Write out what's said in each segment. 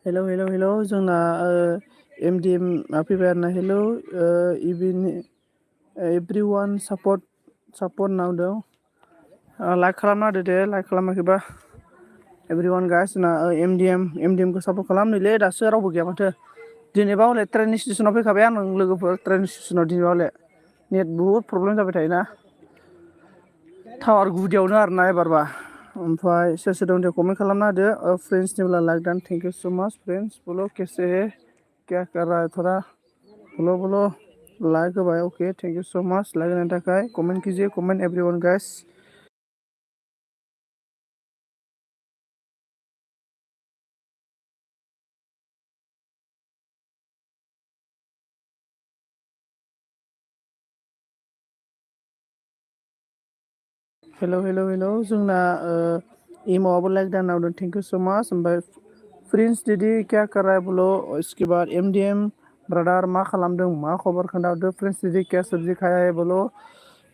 Hello जोंना MDM फैबाय आरोना हेलौ एभ्रिवान सापर्ट नावदों लाइक खालामना होदो दे लाइक खालामाखैबा एभ्रिवान गाइस जोंना MDM खौ सापर्ट खालामनोलै दासो रावबो गैया माथो दिनैबा हले ट्रेन स्टेसनाव फैखाबाय आं लोगोफोर ट्रेन स्टेसनाव दिनैबा हले नेट बुहुद प्रब्लेम जाबाय थायोना टावार गुदियावनो आरोना एबारबा ओमफ्राय सोर सोर दं दे कमेन्ट खालामना होदो फ्रेन्ड्सनिब्ला लाइक डान थेंक इउ सो माच फ्रेन्ड्स बोलो कैसे है क्या कर रहा है थोड़ा बोलो लाइक होबाय okay thank you so much like होनायनि थाखाय कमेन्ट कीजिए कमेन्ट एवरीवन गाइस हेलौ जोंना इमोआवबो लाइक डान होदों थेंक इउ सो माच ओमफ्राय प्रिंस दीदी क्या कर रहा है बोलो इसके बाद MDM ब्रादार मा खालामदों मा खबर खोन्थाहरदो प्रिंस दीदी क्या सब्जी खाया है बोलो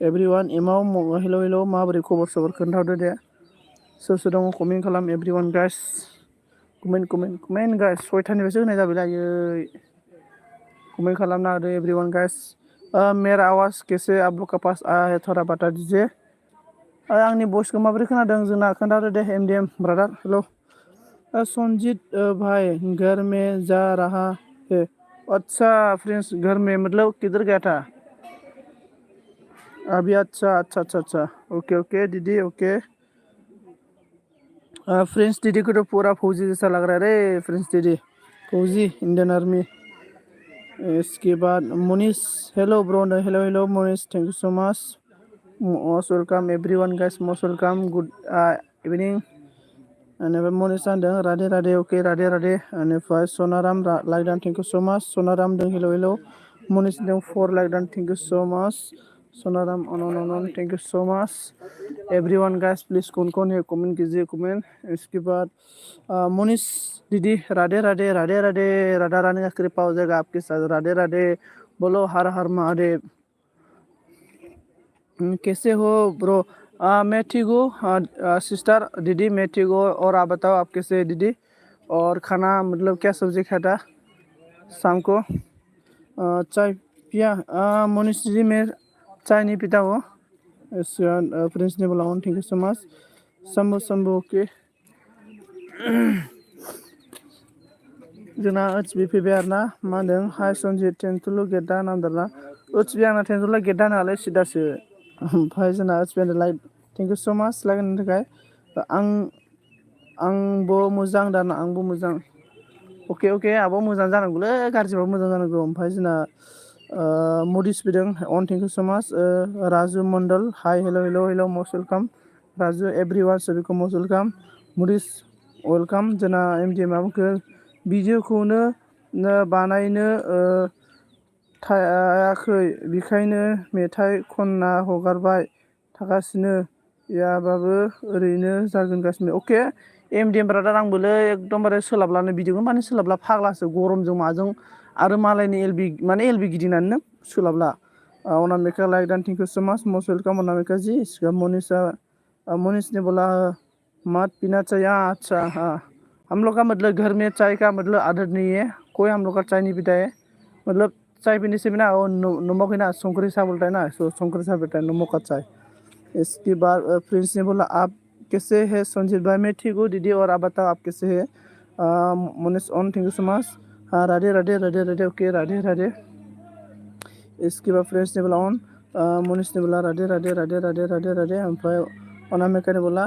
एभ्रिवान इमोआव हेलौ माबोरै खबर सबर खोन्थाहरदो दे सोर सोर दङ कमेन्ट खालाम एभ्रिवान गाइस कमेन्ट गाइस 6थानिफ्रायसो होनाय जाबायलै आयै कमेन्ट खालामना होदो एभ्रिवान गाइस मेरा आवाज कैसे आप लोग का पास आया है थोड़ा बता दीजिए आंनि भइसखौ माबोरै खोनादों जोंना खोन्थादो दे MDM ब्रादार हेलौ संजीत भाई घर में जा रहा है अच्छा फ्रेंड्स घर में मतलब किधर गया था अभी अच्छा ओके दीदी ओके फ्रेंड्स दीदी को तो पूरा फौजी जैसा लग रहा है रे फ्रेंड्स दीदी फौजी इंडियन आर्मी इसके बाद Monish hello bro hello Monish thank you so much most welcome everyone guys most welcome good evening बेनिफ्राय मनिसा होनदों राधे ओके राधे बेनिफ्राय सनाराम लाइक डान thank you so much Sanaram होनदों हेलौ मनिस होनदों 4 लाइक डान thank you so much Sonaram अन thank you so much everyone guys please कौन है कमेंट कीजिए कमेंट इसके बाद मोनिश दीदी राधे राधा रानी का कृपा हो जाएगा आपके साथ राधे बोलो हर हर महादेव कैसे हो ब्रो मैं ठीक हूँ सिस्टर दीदी मैं ठीक हूँ और आप बताओ आप कैसे है दीदी और खाना मतलब क्या सब्जी खाया था शाम को चाय पिया मोनिश दीदी मैं चाय नहीं पीता हूँ प्रिंस ने बोला thank you so much Shambhu okay जोंना HB फैबाय आरोना मा होनदों हाय सन्जित टेनथुलु गेट दान होनदोंना HB आंना टेनथुलु गेट दानालाय सिदासो ओमफ्राय जोंना HB like thank you so much like होनायनि थाखाय आंबो मोजां दाना आंबो मोजां अके आब' मोजां जानांगौलै गाज्रिबाबो मोजां जानांगौ ओमफ्राय जोंना मडिस फैदों थेंक इउ सो माच Raju Mandal hi hello most welcome Raju everyone सबिखौ मस्ट वेलकाम मडिस वेलकाम जोंना MDM माबाखौ भिडिअखौनो बानायनो थायाखै बेखायनो मेथाइ खनना हगारबाय थागासिनो याबाबो ओरैनो जागोनगासिनो अके MDM ब्रादार आंबोलै एकदमबारे सोलाबलानो भिडिअखौनो माने सोलाबला फाग्लासो गरमजों माजों आरो मालायनि LB गिदिंनानैनो सोलाबला अनामिका लाइक डान thank you so much most welcome Anamika ji इसका मनीष ने बोला मत पीना चाहिए अच्छा हाँ हम लोग का मतलब घर में चाय का मतलब आदत नहीं है कोई हम लोग का चाय नहीं पीता है मतलब चाय पीने से भी ना वो नमक है ना संकरी सा बोलता है ना सो संकरी सा पीता है नमक का चाय इसके बाद प्रिंस ने बोला आप कैसे है संजीत भाई मैं ठीक हूँ दीदी और आप बताओ आप कैसे है Manish on thank you so much हाँ राधे ओके राधे इसके बाद फ्रेंड्स ने बोला ऑन मनीष ने बोला राधे ओमफ्राय अनामिका ने बोला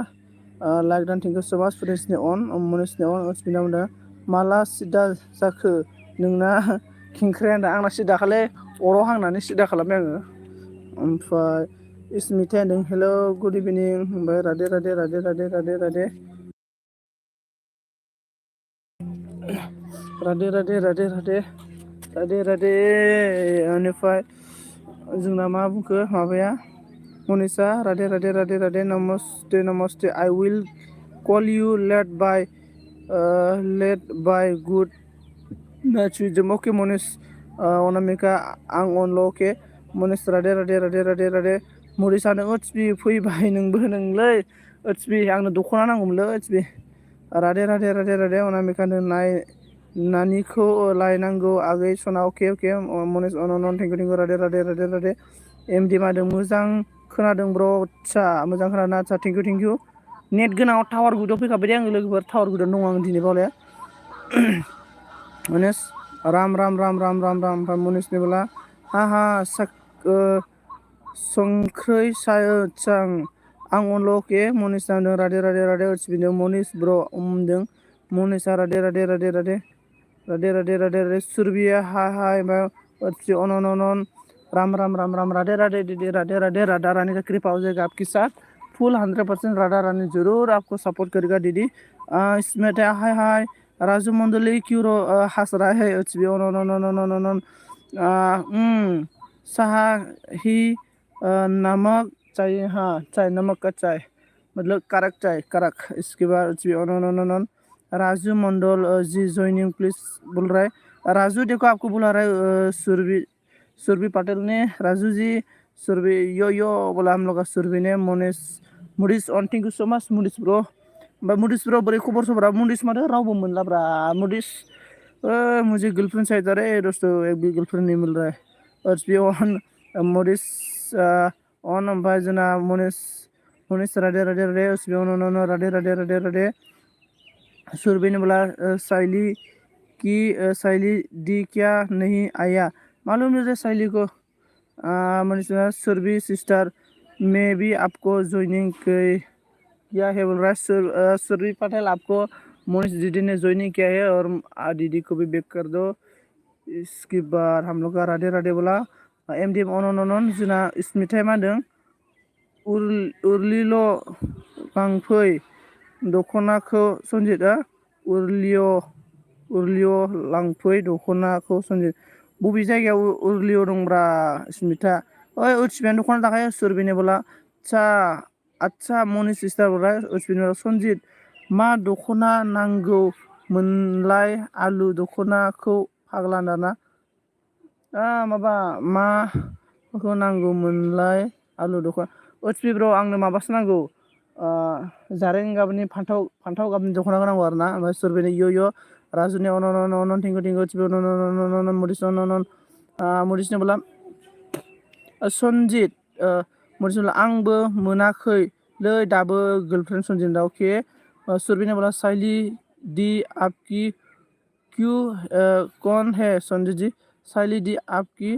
लाइक डान thank you so much friends ने ऑन मनीष ने ऑन अस्मिना बुंदों माला सिदा जाखो नोंना खेंख्राया होनदों आंना सिदा खालै अराव हांनानै सिदा खालामबाय आङो ओमफ्राय इसमिथाया होनदों हेलौ गुड इभिनिं ओमफ्राय राधे बेनिफ्राय जोंना मा बुंखो माबाया मनिषा राधे नमस्ते I will call you late bye good night विजम ओके मनिष अनामिका आं अनल' अके मनिष राधे मनिषा नों HB फैबाय नोंबो नोंलै HB आंनो दख'ना नांगौमोनलै HB राधे राधे राधे राधे अनामिकानो नानिखौ लायनांगौ आगै सना अके अके मनेस अनन thank U Radhe Radhe Radhe Radhe MD मादों मोजां खोनादों ब्र' आदसा मोजां खोनादों आदसा थेंक इउ नेट गोनाङाव टावार गुदियाव फैखाबाय दे आङो लोगोफोर टावार गुदियाव दङ आं दिनै बावले मनेस राम राम राम राम राम राम ओमफ्राय मनेसनि बोला हा हा संख्रै सां आं अनल' अके मनिस नांदों राधे राधे राधे बिनो मनिस ब्र' हमदों मनिसा राधे राधे राधे राधे राधे राधे राधे राधे सुरबिया हाय ओमफ्राय अनन राम राम राम राम राधे राधे दीदी राधे राधे राधा रानी का कृपा हो जाएगा आपके साथ फुल 100% राधा रानी जरूर आपको सपोर्ट करेगा दीदी इसमें हाय हाय राजू मंडली क्यों हंस रहा है चाह ही नमक चाहिए हाँ चाय नमक का चाय मतलब कड़क चाय कड़क इसके बाद राजू मंडल जी ज्वाइनिंग प्लीज बोल रहा है राजू देखो आपको बुला रहा है सुरभि पटेल ने राजू जी सुरभि यो बोला हम लोग का सुरभि ने मुडिस ऑन थैंक यू सो मच मुडिस ब्रो ओमफ्राय मुडिस ब्रो बोरै खबर सबरा मुडिस माथो रावबो मोनलाब्रा मुडिस मुझे गर्लफ्रेंड चाहिए था रे दोस्तों एक भी गर्लफ्रेंड नहीं मिल रहा है और बी ऑन मुडिस ऑन ओमफ्राय जोंना मनीष राधे राधे राधे उसबी ऑन राधे राधे राधे राधे सुरभि ने बोला साइली दी क्या नहीं आया मालूम नहीं साइली को मनीष सुरभि सिस्टर मैं भी आपको ज्वाइनिंग किया है बोल रहा है सुरभि पटेल आपको मनीष दीदी ने ज्वाइनिंग किया है और दीदी को भी बैक कर दो इसके बाद हम लोग का राधे राधे बोला एमडी अन जोंना स्मिथाय मा होनदों उरलिल' गांफै दख'नाखौ सन्जितआ उरलिय' लांफै दख'नाखौ सन्जित बबे जायगायाव उरलिय' दंब्रा स्मिथा ओइ उर्चिमायानो दख'ना दाखायो सुरभिने बोला आच्छा मनि सिस्टार बोला उर्चिमाया सन्जित मा दख'ना नांगौ मोनलाय आलु दख'नाखौ फाग्ला दाना माबा माखौ नांगौमोनलाय आलु दख'ना ओइचपि ब्र' आंनो माबासो नांगौ जारें गाबनि फान्थाव गाबनि दख'नाखौ नांगौ आरो ना ओमफ्राय सुरभिनि यो राजुनि अन थेंक इउ ओइचपि मुडिसनो बोला सन्जित मुडिसनो बोला आंबो मोनाखैलै दाबो गार्लफ्रेन्ड सन्जित दा अके सुरभिने बोला साइली दी आपकी क्यों कौन है संजय जी साइली दी आपकी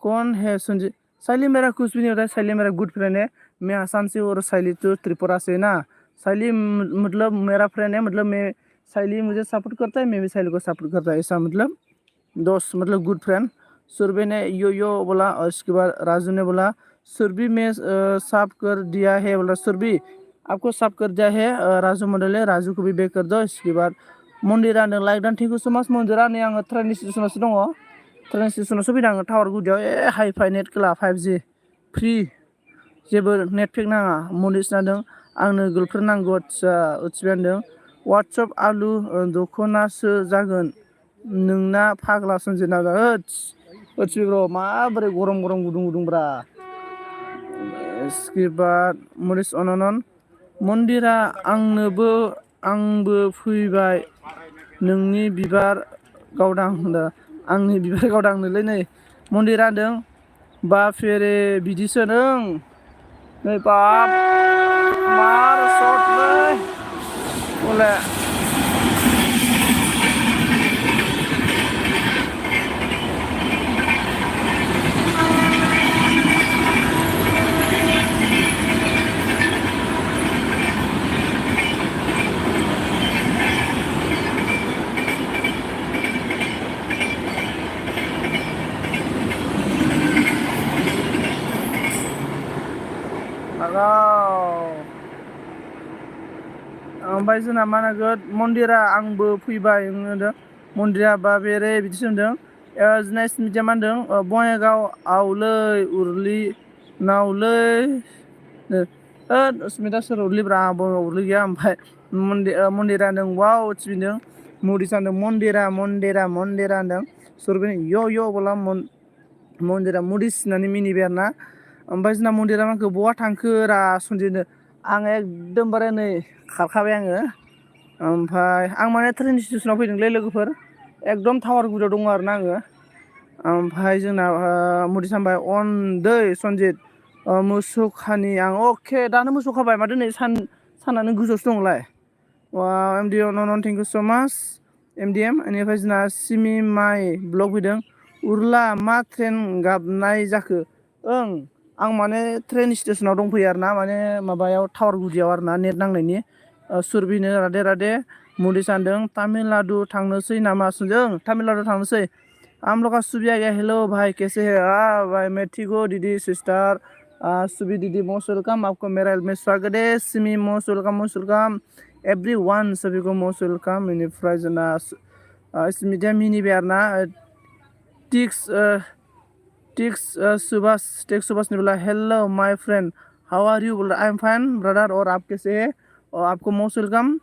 कौन है संजय साइली मेरा कुछ भी नहीं होता है साइली मेरा गुड फ्रेंड है मैं आसाम से और साइली तो त्रिपुरा से ना साइली मतलब मेरा फ्रेंड है मतलब मैं साइली मुझे सपोर्ट करता है मैं भी साइली को सपोर्ट करता है ऐसा मतलब दोस्त मतलब गुड फ्रेंड सुरभि ने यो बोला और इसके बाद राजू ने बोला सुरभि में साफ कर दिया है बोला सुरभि आपको साफ कर दिया है राजू मंडल है राजू को भी बैक कर दो इसके बाद मन्दिरा होनदों लाइक दान थेंक इउ सो माच मन्दिरा नै आङो ट्रेन स्टेसनावसो दङ ट्रेन स्टेसनावसो फैदों आङो टावार गुदियाव हाइ फाइ नेट खोला 5G फ्रि जेबो नेट पेक नाङा मनिस नांदों आंनो गार्लफ्रेन्ड नांगौ आदसा उथिबाय होनदों वाट्सएप आलु दख'नासो जागोन नोंना फाग्ला सोमजिना उथिबाय ब्र' माबोरै गरम गुदुंब्रा इसके बाद मनिस अनन मन्दिरा आंबो फैबाय नोंनि बिबार गावदां होनदों आंनि बिबार गावदांनोलै नै मन्दिरा होनदों बा फेरे बिदिसो नों नै बाब मार सर्टलै हले ओमफ्राय जोंना मा होनगोन मन्दिरा आंबो फैबाय होनदों मन्दिरा बा बेरे बिदिसो होनदों नेक्स्ट मिडिया मा होनदों बङाइगाव आवलै उरलि नावलै स्मिथा सोर उरलिब्रा बङाइगाव उरलि गैया ओमफ्राय मन्दिरा होनदों वाव थिबिदों मुडिसा होनदों मन्दिरा होनदों सुरभिनि यो बोला मन्दिरा मुडिस होननानै मिनिबाय आरो ना ओमफ्राय जोंना मन्दिरा माखौ बहा थांखो रा सन्जिनो आं एकदमबारे नै खारखाबाय आङो ओमफ्राय आं माने ट्रेन स्टेसनाव फैदोंलै लोगोफोर एकदम टावार गुदियाव दङ आरोना आङो ओमफ्राय जोंना मुरि सामबाय अन दै सनजित मोसौ खानि आं अके दानो मोसौ खाबाय माथो नै सानानो गोजौआवसो दंलाय एम डि अन thank you so' much M D M बेनिफ्राय जोंना सिमि माइ ब्लग फैदों उरला मा ट्रेन गाबनाय जाखो ओं आं माने ट्रेन स्टेसनाव दंफैयो आरोना माने माबायाव टावार गुदियाव आरोना नेट नांनायनि सुरभिनो राधे राधे मुलि सानदों तामिलनाडु थांनोसै नामा सोंदों तामिलनाडु थांनोसै हम लोग का सुबह आ गया हेलो भाई कैसे है भाई मैं ठीक हूँ दीदी सिस्टर सुबी दीदी मोस्ट वेलकम आपको मेरा में स्वागत है सिमी मोस्ट वेलकम एवरी वन सभी को मोस्ट वेलकम बेनिफ्राय जोंना स्मिथिया मिनिबाय आरोना टिक्स सुभाष ने बोला हेलो माय फ्रेंड हाउ आर यू बोला आई एम फाइन ब्रदर और आप कैसे है और आपको मोस्ट वेलकम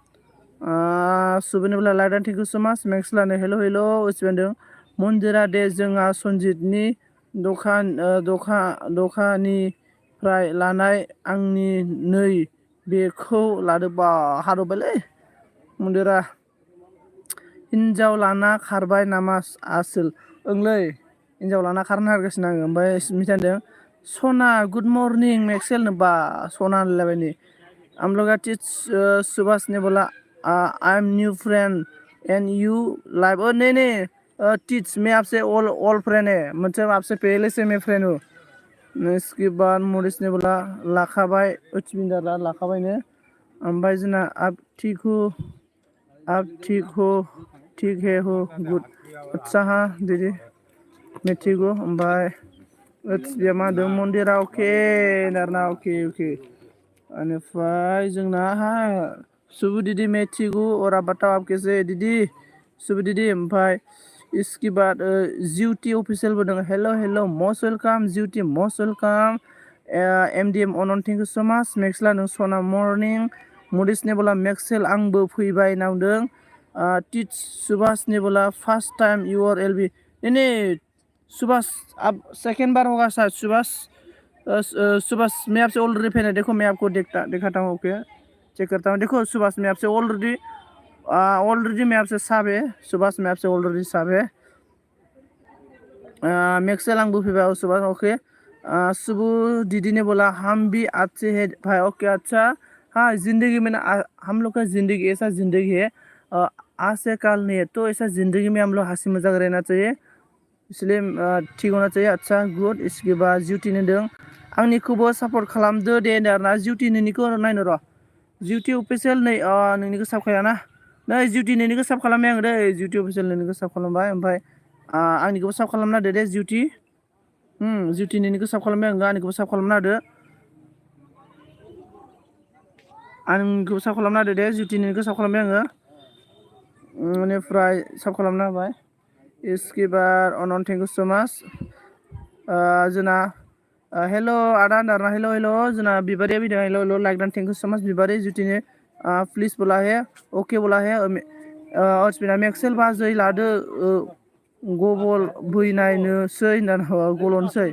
सुबह ने बोला like and thank you so much max लाने हेलो हेलो उसिबानदों मन्दिरा दे जोंहा सनजितनि दखानिफ्राय लानाय आंनि नै बेखौ लादो बा हादबायलै मन्दिरा हिन्जाव लाना खारबाय नामा आसोल ओंलै हिन्जाव लाना खारनो नागिरगासिनो आङो ओमफ्राय मिथाइ होनदों सना गुड मर्निं मेक्सेल बा सना होनलायबाय नै हम लोग सुभाष ने बोला I am new friend and you live नहीं टीच मैं आपसे ओल्ड फ्रेंड है मतलब आपसे पहले से मैं फ्रेंड हूँ इसके बाद मोरिस ने बोला लाखाबाय उचबिंदारा लाखाबायनो ओमफ्राय जोंना आप ठीक हो ठीक है हो गुड अच्छा हाँ दीदी मैं ठीक हूँ ओमफ्राय मा होनदों मन्दिरा अके नारना अके बेनिफ्राय जोंना सुबु दीदी मैं ठीक हूँ और आप बताओ आप कैसे दीदी सुबु दीदी ओमफ्राय इसके बाद जिउटी अफिसियेल बोदों hello hello most welcome Jyoti most welcome M D M अनन थेंक इउ सो माच मेक्सला नों सना मर्निं मुडिस ने बोला मेक्सेल आंबो फैबाय नावदों टिच सुभाष ने बोला फर्स्ट टाइम यूर एल बी नहीं सुभाष अब सेकेंड बार होगा शायद सुभाष मैं आपसे ऑलरेडी फैन है देखो मैं आपको दिखाता हूँ ओके चेक करता हूँ देखो सुभाष मैं आपसे ऑलरेडी मैं आपसे सब है सुभाष मैं आपसे ऑलरेडी सब है मैक्सेल आंबो फैबाय सुभाष ओके सुबु दीदी ने बोला हम भी अच्छे हैं भाई ओके अच्छा हाँ जिंदगी में ना हम लोग का जिंदगी ऐसा जिंदगी है आज से कल नहीं है तो ऐसा जिंदगी में हम लोग हंसी मजाक रहना चाहिए इसलिए ठीक होना चाहिए अच्छा गुड इसके बाद जिउटी होनदों आंनिखौबो सापर्ट खालामदो दे आरोना जिउटी नोंनिखौ नायनो र' जिउटी अफिसियेल नै नोंनिखौ साबखाया नै जिउटी नोंनिखौ साब खालामबाय आं दै जिउटी अफिसियेल नोंनिखौ साब खालामबाय ओमफ्राय आंनिखौबो साब खालामना होदो दे जिउटी जिउटी नोंनिखौ साब खालामबाय आं आंनिखौबो साब खालामना होदो आंनिखौबो साब खालामना होदो दे जिउटी नोंनिखौ साब खालामबाय आङो बेनिफ्राय साब खालामना होबाय इसके बाद अनन थेंक इउ सो माच जोंना हेलो आदा नारना हेलो हेलो जोंना बिबारिया फैदों हेलो हेलो लाइक डान thank you so much बिबारी जुटिने please बोला है ओके बोला है अस्मिना मेक्सेल बाजै लादो गबल बैनायनोसै गलनोसै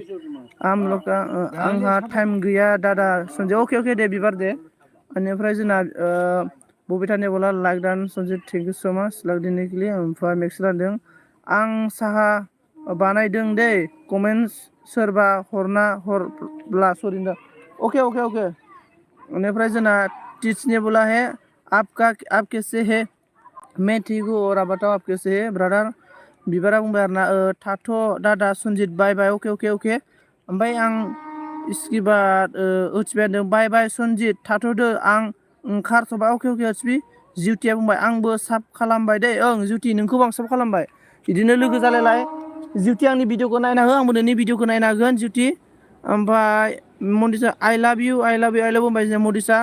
आंहा टाइम गैया दादा सन्जय ओके ओके दे बिबार दे बेनिफ्राय जोंना बबितानि बोला लाइक डान Sanjay thank you so much like दिनैखिलि ओमफ्राय मेक्सेल होनदों आं साहा बानायदों दे कमेन्ट सोरबा हरब्ला सरि ओके ओके ओके बेनिफ्राय जोंना टीचने बोला है आप कैसे है मैं ठीक हूँ और आप बताओ आप कैसे है ब्रादर बिबारा बुंबाय आरोना थाथ' दादा सन्जित बाय बाय ओके ओके ओके ओमफ्राय आं इसके बाद उथिबाय होनदों बाय बाय सन्जित थाथ'दो आं ओंखारथ'बाय अके अके उथिबि जिउटिया बुंबाय आंबो साब खालामबाय दे ओं जिउटि नोंखौबो आं साब खालामबाय बिदिनो लोगो जालायलाय जिउटि आंनि भिडिअखौ नायना हो आंबो नोंनि भिडिअखौ नायना होगोन जिउटि ओमफ्राय मदिसा आई लाभ इउ बुंबाय जों मदिसा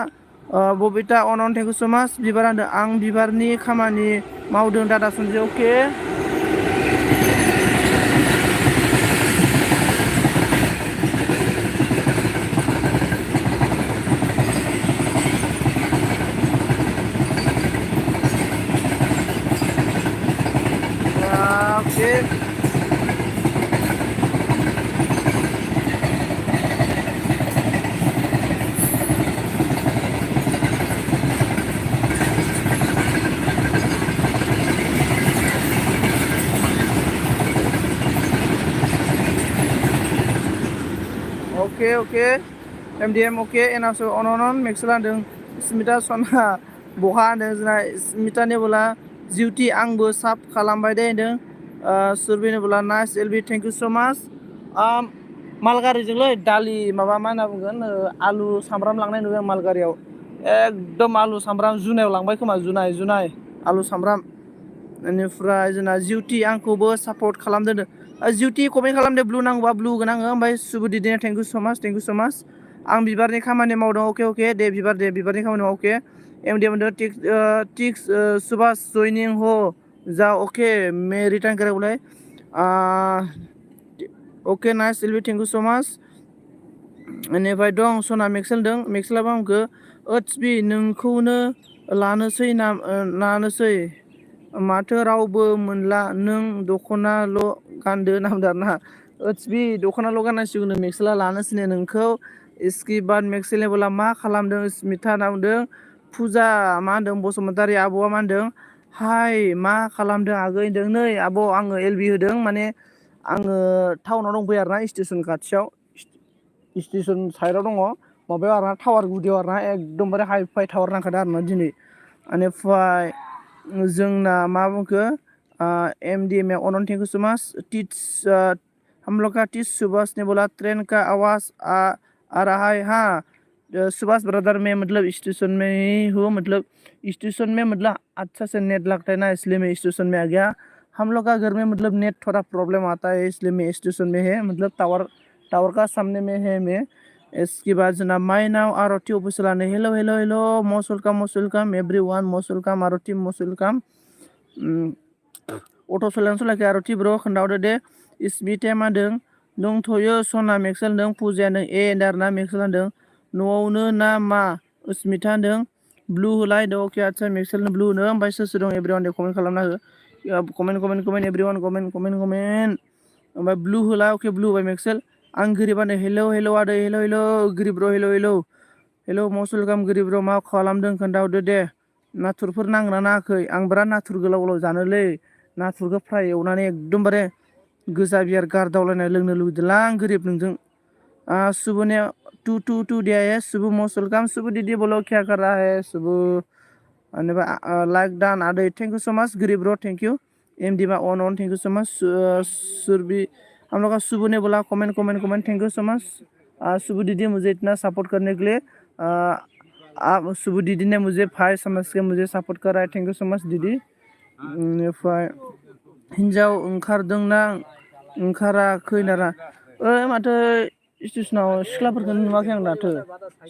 बबिता अनन थेंक इउ सो माच बिबार होनदों आं बिबारनि खामानि मावदों दादा सन्जय अके अके एमडिएम अके एनआवसो अनन मेक्सेला होनदों स्मिथा सना बहा होनदों जोंना स्मिथानि बोला जिउटि आंबो साब खालामबाय दे होनदों सुरभिनि बोला nice LB thank you so माच मालगारिजोंलै दालि माबा मा होनना बुंगोन आलु सामब्राम लांनाय नुदों मालगारियाव एकदम आलु सामब्राम जुनायाव लांबाय खोमा जुनाय आलु सामब्राम बेनिफ्राय जोंना जिउटि आंखौबो सापर्ट खालामदों जिउटि कमेन्ट खालामदो ब्लु नांगौबा ब्लु होगोन आङो ओमफ्राय सुबुदिदिनो थेंक इउ स' माच आं बिबारनि खामानि मावदों अके दे बिबारनि खामानि माव अके एमडि मोनदों टिक्स सुभाष जयनिं हो जा अके मे रिटार्न करे बोले अके nice LB thank you so' माच बेनिफ्राय दं सना मेक्सेल दं मेक्सेलाबो आंखौ ओत्सबि नोंखौनो लानोसै माथो रावबो मोनला नों दख'नाल' गानदो नामदारना ओत्सबि दख'नाल' गाननांसिगौनो मेक्सेला लानोसैनो नोंखौ इसकि बाद मेक्सेलनि बोला मा खालामदों स्मिथा होनना बुंदों फुजा मा होनदों बसुमतारी आब'आ मा होनदों हाय मा खालामदों आगै होनदों नै आब' आङो एलबि होदों माने आङो टाउनाव दंफैयो आरोना स्टेसन खाथियाव स्टेसन साइडआव दङ माबायाव आरोना टावार गुदियाव आरोना एकदमबारे हाइ फाइ टावार नांखादों आरोना दिनै बेनिफ्राय जोंना मा बुंखो एमडिएम अनन थेंक इउ सो माच हम लोग का टीच सुभाष ने बोला ट्रेन का आवाज आ रहा है हाँ सुभाष ब्रदर मैं मतलब स्टेशन में ही हूँ मतलब स्टेशन में मतलब अच्छा से नेट लगता है ना इसलिए मैं स्टेशन में आ गया हम लोग का घर में मतलब नेट थोड़ा प्रॉब्लम आता है इसलिए मैं स्टेशन में है मतलब टावर का सामने में है मैं इसके बाद जना माय नाव आरती ऑफिशियल आने hello most welcome everyone most welcome Aarti most welcome अट' सलायनो आरती ब्र खोन्थाहरदो दे स्मिथाया मा होनदों दंथ'यो सना मेक्सेल होनदों फुजाया नों होनदों आरोना मेक्सेल होनदों न'आवनो ना मा स्मिथा होनदों ब्लु होलाय दं अके आदसा मेक्सेलनो ब्लु होनो ओमफ्राय सोर दं एभ्रिवान दे कमेन्ट खालामना हो कमेन्ट एभ्रिवान कमेन्ट ओमफ्राय ब्लु होला अके ब्लु होबाय मेक्सेल आं गोरिबानो हेल' आदै हेल' गोरिब र' हेल' मस्ट वेलकाम गोरिब र' मा खालामदों खोन्थाहरदो दे नाथुरफोर नांगोना नाङाखै आं बिराद नाथुर गोलाव जानोलै नाथुरखौ फ्राय एवनानै एकदमबारे गोजा बियार गारदावलायनाय लोंनो लुगैदोंलां आं गोरिब नोंजों सुबु ने टू दिया है सुबु मोस्ट वेलकम सुबु दीदी बोलो क्या कर रहा है सुबु लाइक डान आदै थैंक यू सो मच गरीब ब्रो थैंक यू एमडी मा ऑन thank you so much Surabhi हम लोग का सुबु ने बोला comment thank you so much Subu दीदी मुझे इतना सपोर्ट करने के लिए आप सुबु दीदी ने मुझे भाई समझ के मुझे सपोर्ट कर रहा है थैंक यू सो मच दीदी बेनिफ्राय हिन्जाव ओंखारदोंना ओंखाराखै नारा माथो स्टेसनाव सिख्लाफोरखौ नुवाखै आं दाथो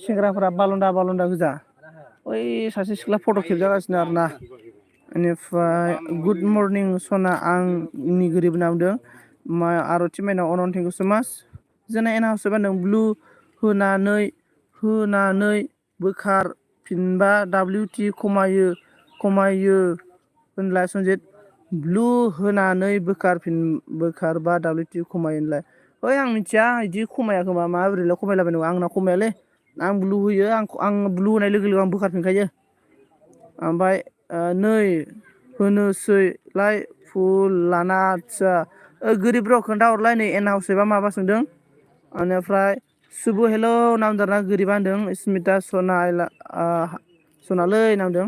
सेंग्राफोरा बालन्दा गोजा ओइ सासे सिख्ला फट' खेबजागासिनो आरोना बेनिफ्राय गुड मर्निं सना आंनि गोरिब नामदों आरती माइनाव अनन थेंक इउ सो माच जोंना एनहाउस बानदों ब्लु होनानै बोखारफिनबा WT खमायो होनलाय सनजित ब्लु होनानै बोखारबा WT खमायो होनलाय ओइ आं मिथिया बिदि खमाया खोमा माबोरैलाय खमायलाबायनांगौ आंना खमायालै आं ब्लु होयो आं ब्लु होनाय लोगो लोगो आं बोखारफिनखायो ओमफ्राय नै होनोसैलाय फुल लाना आदसा गोरिब र' खोन्थाहरलाय नै एन हाउस एबा माबा सोंदों बेनिफ्राय सुबु हेल' नामदारना गोरिबा होनदों स्मिथा सनालै नामदों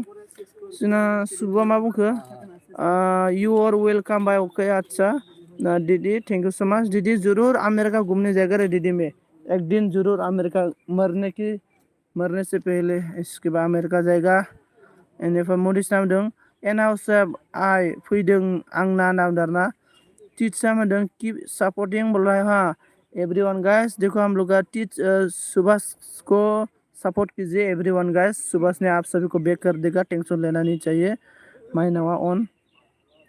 जोंना सुबुआ मा बुंखो यू आर वेलकाम बाय अके अच्छा दीदी थैंक यू सो मच दीदी जरूर अमेरिका घूमने जाएगा रे दीदी में एक दिन जरूर अमेरिका मरने से पहले इसके बाद अमेरिका जाएगा बेनिफ्राय मडिस नामदों एन हाउस आइ फैदों आंना नामदारना टीचा होनदों कीप सपोर्टिंग बोल रहा है हाँ एवरीवन गाइस देखो हम लोग का टीच सुभाष को सपोर्ट कीजिए एवरीवन गाइस सुभाष ने आप सभी को बैक कर देगा टेंशन लेना नहीं चाहिए माय नावा ऑन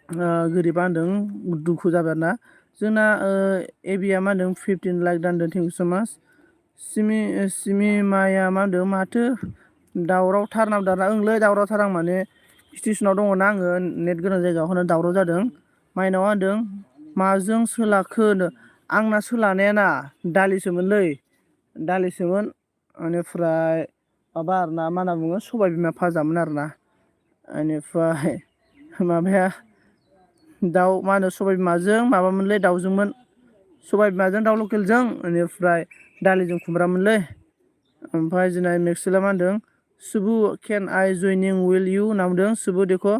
गोरिबा होनदों दुखु जाबाय आरोना जोंना एबिया मा होनदों 15 लाइक दानदों थेंक इउ सो माच सिमि माया मा होनदों माथो दावरावथार नामदारना ओंलै दावरावथार आं माने स्टेसनाव दङना आङो नेट गोनां जायगायावनो दावराव जादों माइनावा होनदों माजों सोलाखो आंना सोलानायाना दालिसोमोन बेनिफ्राय माबा आरोना मा होनना बुङो सबाय बिमा फाजामोन आरोना बेनिफ्राय माबाया दाउ मा होनो सबाय बिमाजों माबामोनलै दाउजोंमोन सबाय बिमाजों दाउ लकेलजों बेनिफ्राय दालिजों खुमब्रामोनलै। ओमफ्राय जोंना मेक्सेला मा होनदों सुबु केन आइ जयनिं विल इउ होनना बुंदों सुबु देखो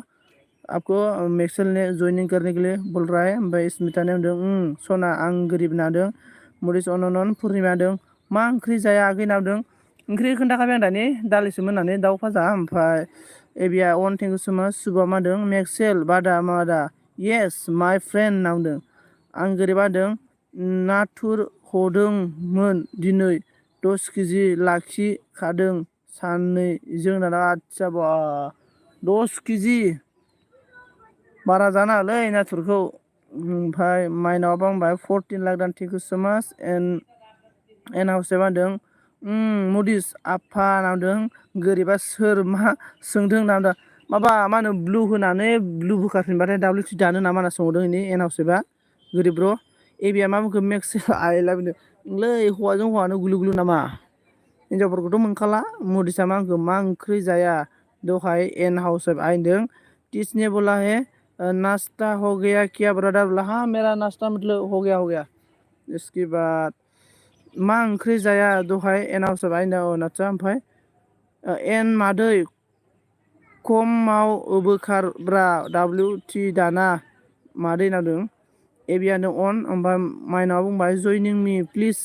आपको मेक्सेल ने ज्वाइनिंग करने के लिए बोल रहा है। ओमफ्राय स्मिता ने होनदों सना आं गोरिब नादों। मरिस अननन पुर्निमा होनदों मा ओंख्रि जाया आगै होनना बुंदों। ओंख्रि खोन्थाखाबाय आं दानि दालिसोमोन होननानै दाउ भाजा। ओमफ्राय एबिया अन थेंक इउ सो माच सुबुआ मा होनदों मेक्सेल बादा मादा येस माय फ्रेन्ड होनना बुंदों। आं गोरिबा होनदों नाथुर हदोंमोन दिनै 10 केजि लाखिखादों साननै जोंना आदसा बा 10 केजि बारा जानाङालै नाथुरखौ। ओमफ्राय माइनावा बुंबाय 14 लाख दान थेंक इउ सो माच एन हाउसआ मा होनदों मडिस आफा होनना बुंदों गोरिबा सोर मा सोंदों होनना बुंदों माबा मा होनो ब्लु होनानै ब्लु बोखारफिनबाथाय WT दानो नामा होनना सोंहरदों इनि एन हाउसबा गोरिब ब्र'। एबिया मा बुंखो मेक्सेल आइ लाभ इउ नोंलै हौवाजों हौवानो गुलु गुलु नामा हिनजावफोरखौथ' मोनखाला। मडिसा मा होनखो मा ओंख्रि जाया दहाय एन हाउस आइ होनदों टिचने बोला है नाश्ता हो गया क्या ब्रदर बोला हाँ मेरा नाश्ता मतलब हो गया। इसके बाद मा ओंख्रि जाया दहाय एन हाउस आइ होनदों आदसा ओमफ्राय एन मादै खमाव बोखारब्रा WT दाना मादै होनना बुंदों। एबियानो अन ओमफ्राय माइनावा बुंबाय जयनिं मि प्लिज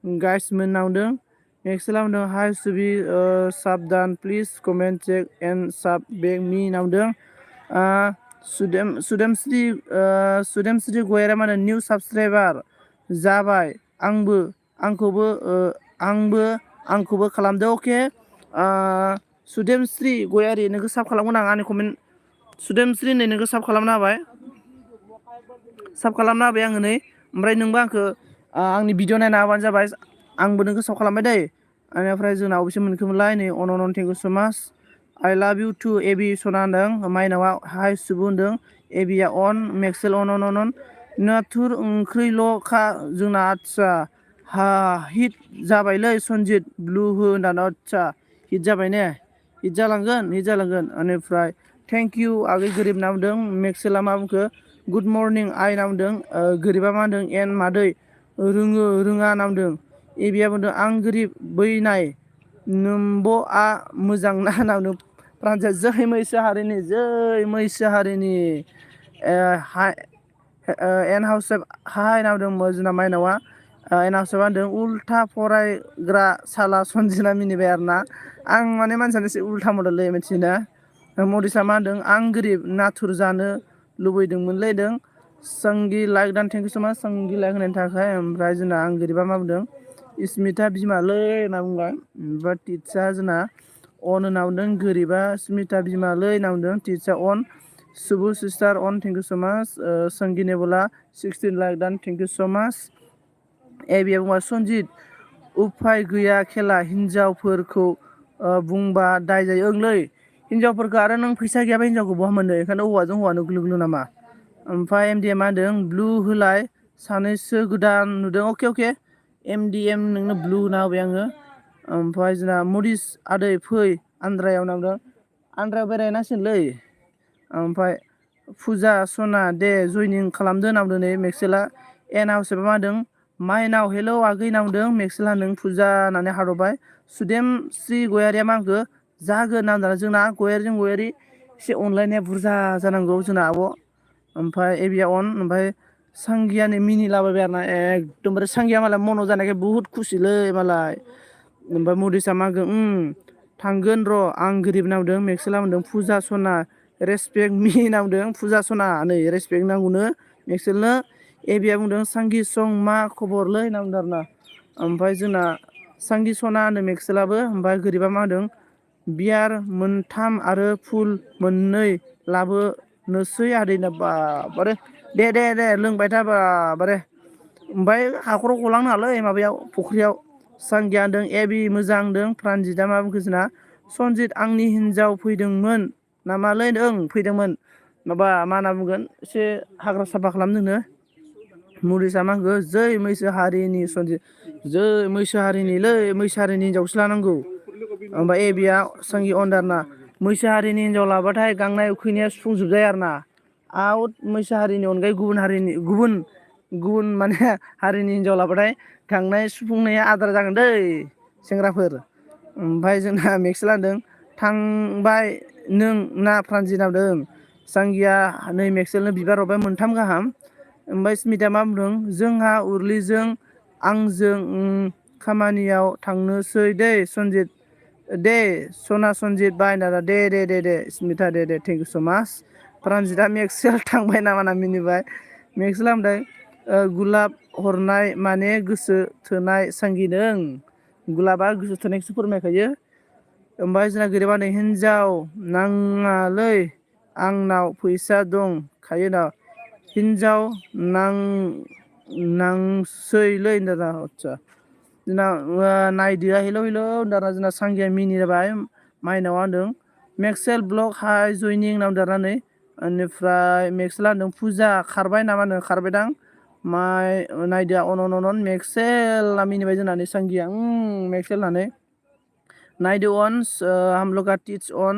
गाइस मोन होनना बुंदों। मेक्सेला बुंदों हाय सुबि साबधान प्लिज कमेन्ट चेक एन्ड साब बेक मि होनना बुंदों। सुदेमस्रि गयारा मा होनो निउ साबसक्राइबार जाबाय आंखौबो खालामदो अके। सुदेमस्रि गयारि नोंखौ साब खालामगोन आं आंनि कमेन्ट सुदेमस्रि नै नोंखौ साब खालामना होबाय आङो नै। ओमफ्राय नोंबो आंखौ आंनि भिडिअ नायना होबानो जाबाय आंबो नोंखौ साब खालामबाय दै। बेनिफ्राय जोंना अबेसो मोनखोमोनलाय नै अनन थेंक इउ सो माच आइ लाभ इउ टु एबि सना होनदों माइनावा हाय सुबु होनदों एबिया अन मेक्सेल अन नाथुर ओंख्रिल'खा जोंना आदसा हा हिट जाबायलै सनजित ब्लु हो होननानै आदसा हिट जाबाय ने हिट जालांगोन बेनिफ्राय थेंक इउ आगै गोरिब होनना बुंदों। मेक्सेला मा बुंखो गुड मर्निं आइ होनना बुंदों गोरिबा मा होनदों एन मादै रोङा होनना बुंदों। एबिया बुंदों आं गोरिब बैनाय नोम्ब'आ मोजां ना होनना बुंदों। प्रान्जा जै मैसो हारिनि एन हाउस हाय होनना बुंदों जोंना माइनावा। एन हाउसआ मा होनदों उल्था फरायग्रा साला सनजिना मिनिबाय आरो ना आं माने मानसियानो एसे उल्था मडेललै मिथियोना। मडिसा मा होनदों आं गोरिब नाथुर जानो लुबैदोंमोनलै होनदों संगि लाइक दान थेंक इउ सो माच संगि लाइक होनायनि थाखाय। ओमफ्राय जोंना आं गोरिबा मा बुंदों स्मिथा बिमालै होनना बुंबाय। ओमफ्राय टिटसा जोंना अन होनना बुंदों गोरिबा स्मिथा बिमालै होनना बुंदों टिटसा अन सुबु sister on thank you so माच संगिने बोला 16 लाइक दान थेंक इउ सो माच। एबिया बुंबाय सनजित उफाय गैया खेला हिनजावफोरखौ बुंबा दाय जायो ओंलै हिनजावफोरखौ आरो नों फैसा गैयाबा हिनजावखौ बहा मोननो बेखायनो हौवाजों हौवानो गुलु गुलु नामा। ओमफ्राय एमडिया मा होनदों ब्लु होलाय सानैसो गोदान नुदों अके एमडिएम नोंनो ब्लु होना होबाय आङो। ओमफ्राय जोंना मडिस आदै फै आन्द्रायाव नांदों आन्द्रायाव बेरायनांसिगोनलै। ओमफ्राय फुजा सना दे जयनिं खालामदो होनना बुंदों नै मेक्सेला। एन हाउसआ मा होनदों माइनाव हेलौ आगै होनना बुंदों मेक्सेला नों फुजा होननानै हादरबाय। सुदेमस्रि गयारिया मा होनखो जागोन होनना बुंदों जोंना गयारिजों गयारि एसे अनलायनाया बुरजा जानांगौ जोंना आब'। ओमफ्राय एबिया अन ओमफ्राय सांगियानो मिनिलाबायबाय आरो ना एकदमबारे सांगिया मालाय मन' जानायखाय बुहुत खुसिलै मालाय। ओमफ्राय मडिसा मा होनखो थांगोन र' आं गोरिब होनना बुंदों। मेक्सेला बुंदों फुजा सना रेसपेक्ट मि होनना बुंदों फुजा सना नै रेसपेक्ट नांगौनो मेक्सेलनो। एबिया बुंदों सांगि सं मा खबरलै होनना बुंदों आरो ना। ओमफ्राय जोंना सांगि सना होनो मेक्सेलाबो। ओमफ्राय गोरिबा मा होनदों बियार मोनथाम आरो फुल मोननै लाबोनोसै आदैनो बाबारे दे लोंबाय था बाबारे। ओमफ्राय हाखराव गलांनो नाङालै माबायाव फुख्रियाव। सांगिया होनदों এবि मोजां होनदों। प्रानजितआ मा बुंखो जोंना सनजित आंनि हिनजाव फैदोंमोन नामालै ओं फैदोंमोन माबा मा होनना बुंगोन एसे हाग्रा साफा खालामदोंनो। मडिसा मा होनखो जै मैसो हारिनि सनजित जै मैसो हारिनिलै मैसो हारिनि हिनजावसो लानांगौ। ओमफ्राय एबिया सांगि अनदार ना मैसो हारिनि हिनजाव लाबाथाय गांनाय उखैनाया सुफुंजोबजायो आरो ना आउट मैसो हारिनि अनगायै गुबुन माने हारिनि हिनजाव लाबाथाय गांनाय सुफुंनाया आद्रा जागोन दै सेंग्राफोर। ओमफ्राय जोंना मेक्सेला होनदों थांबाय नों ना प्रानजित होनदों सांगिया नै मेक्सेलनो बिबार हरबाय 3 गाहाम। ओमफ्राय स्मिथआ मा बुंदों जोंहा उरलिजों आंजों खामानियाव थांनोसै दे सनजित दे सना सनजित बायना दे स्मिथा दे थेंक इउ स' माच। प्रानजितआ मेक्सेल थांबाय नामा होनना मिनिबाय। मेक्सेला होनदों गुलाब हरनाय माने गोसो थोनाय सांगि नों गुलाबा गोसो थोनायखौसो फोरमायखायो। ओमफ्राय जोंना गोरिबा होनदों हिनजाव नाङालै आंनाव फैसा दंखायोना हिनजाव नांसैलै आदसा जोंना नायदोआ हेलौ दाना जोंना सांगिया मिनिबाय माइनावा होनदों मेक्सेल ब्लक हाय जयनिं होनना दानानै बेनिफ्राय मेक्सेला होनदों फुजा खारबाय नामा होनदों खारबायदां माय नायदोआ अन मेक्सेला मिनिबाय जोंनानै सांगिया मेक्सेल होननानै नायदो अन हम लोग का टिच अन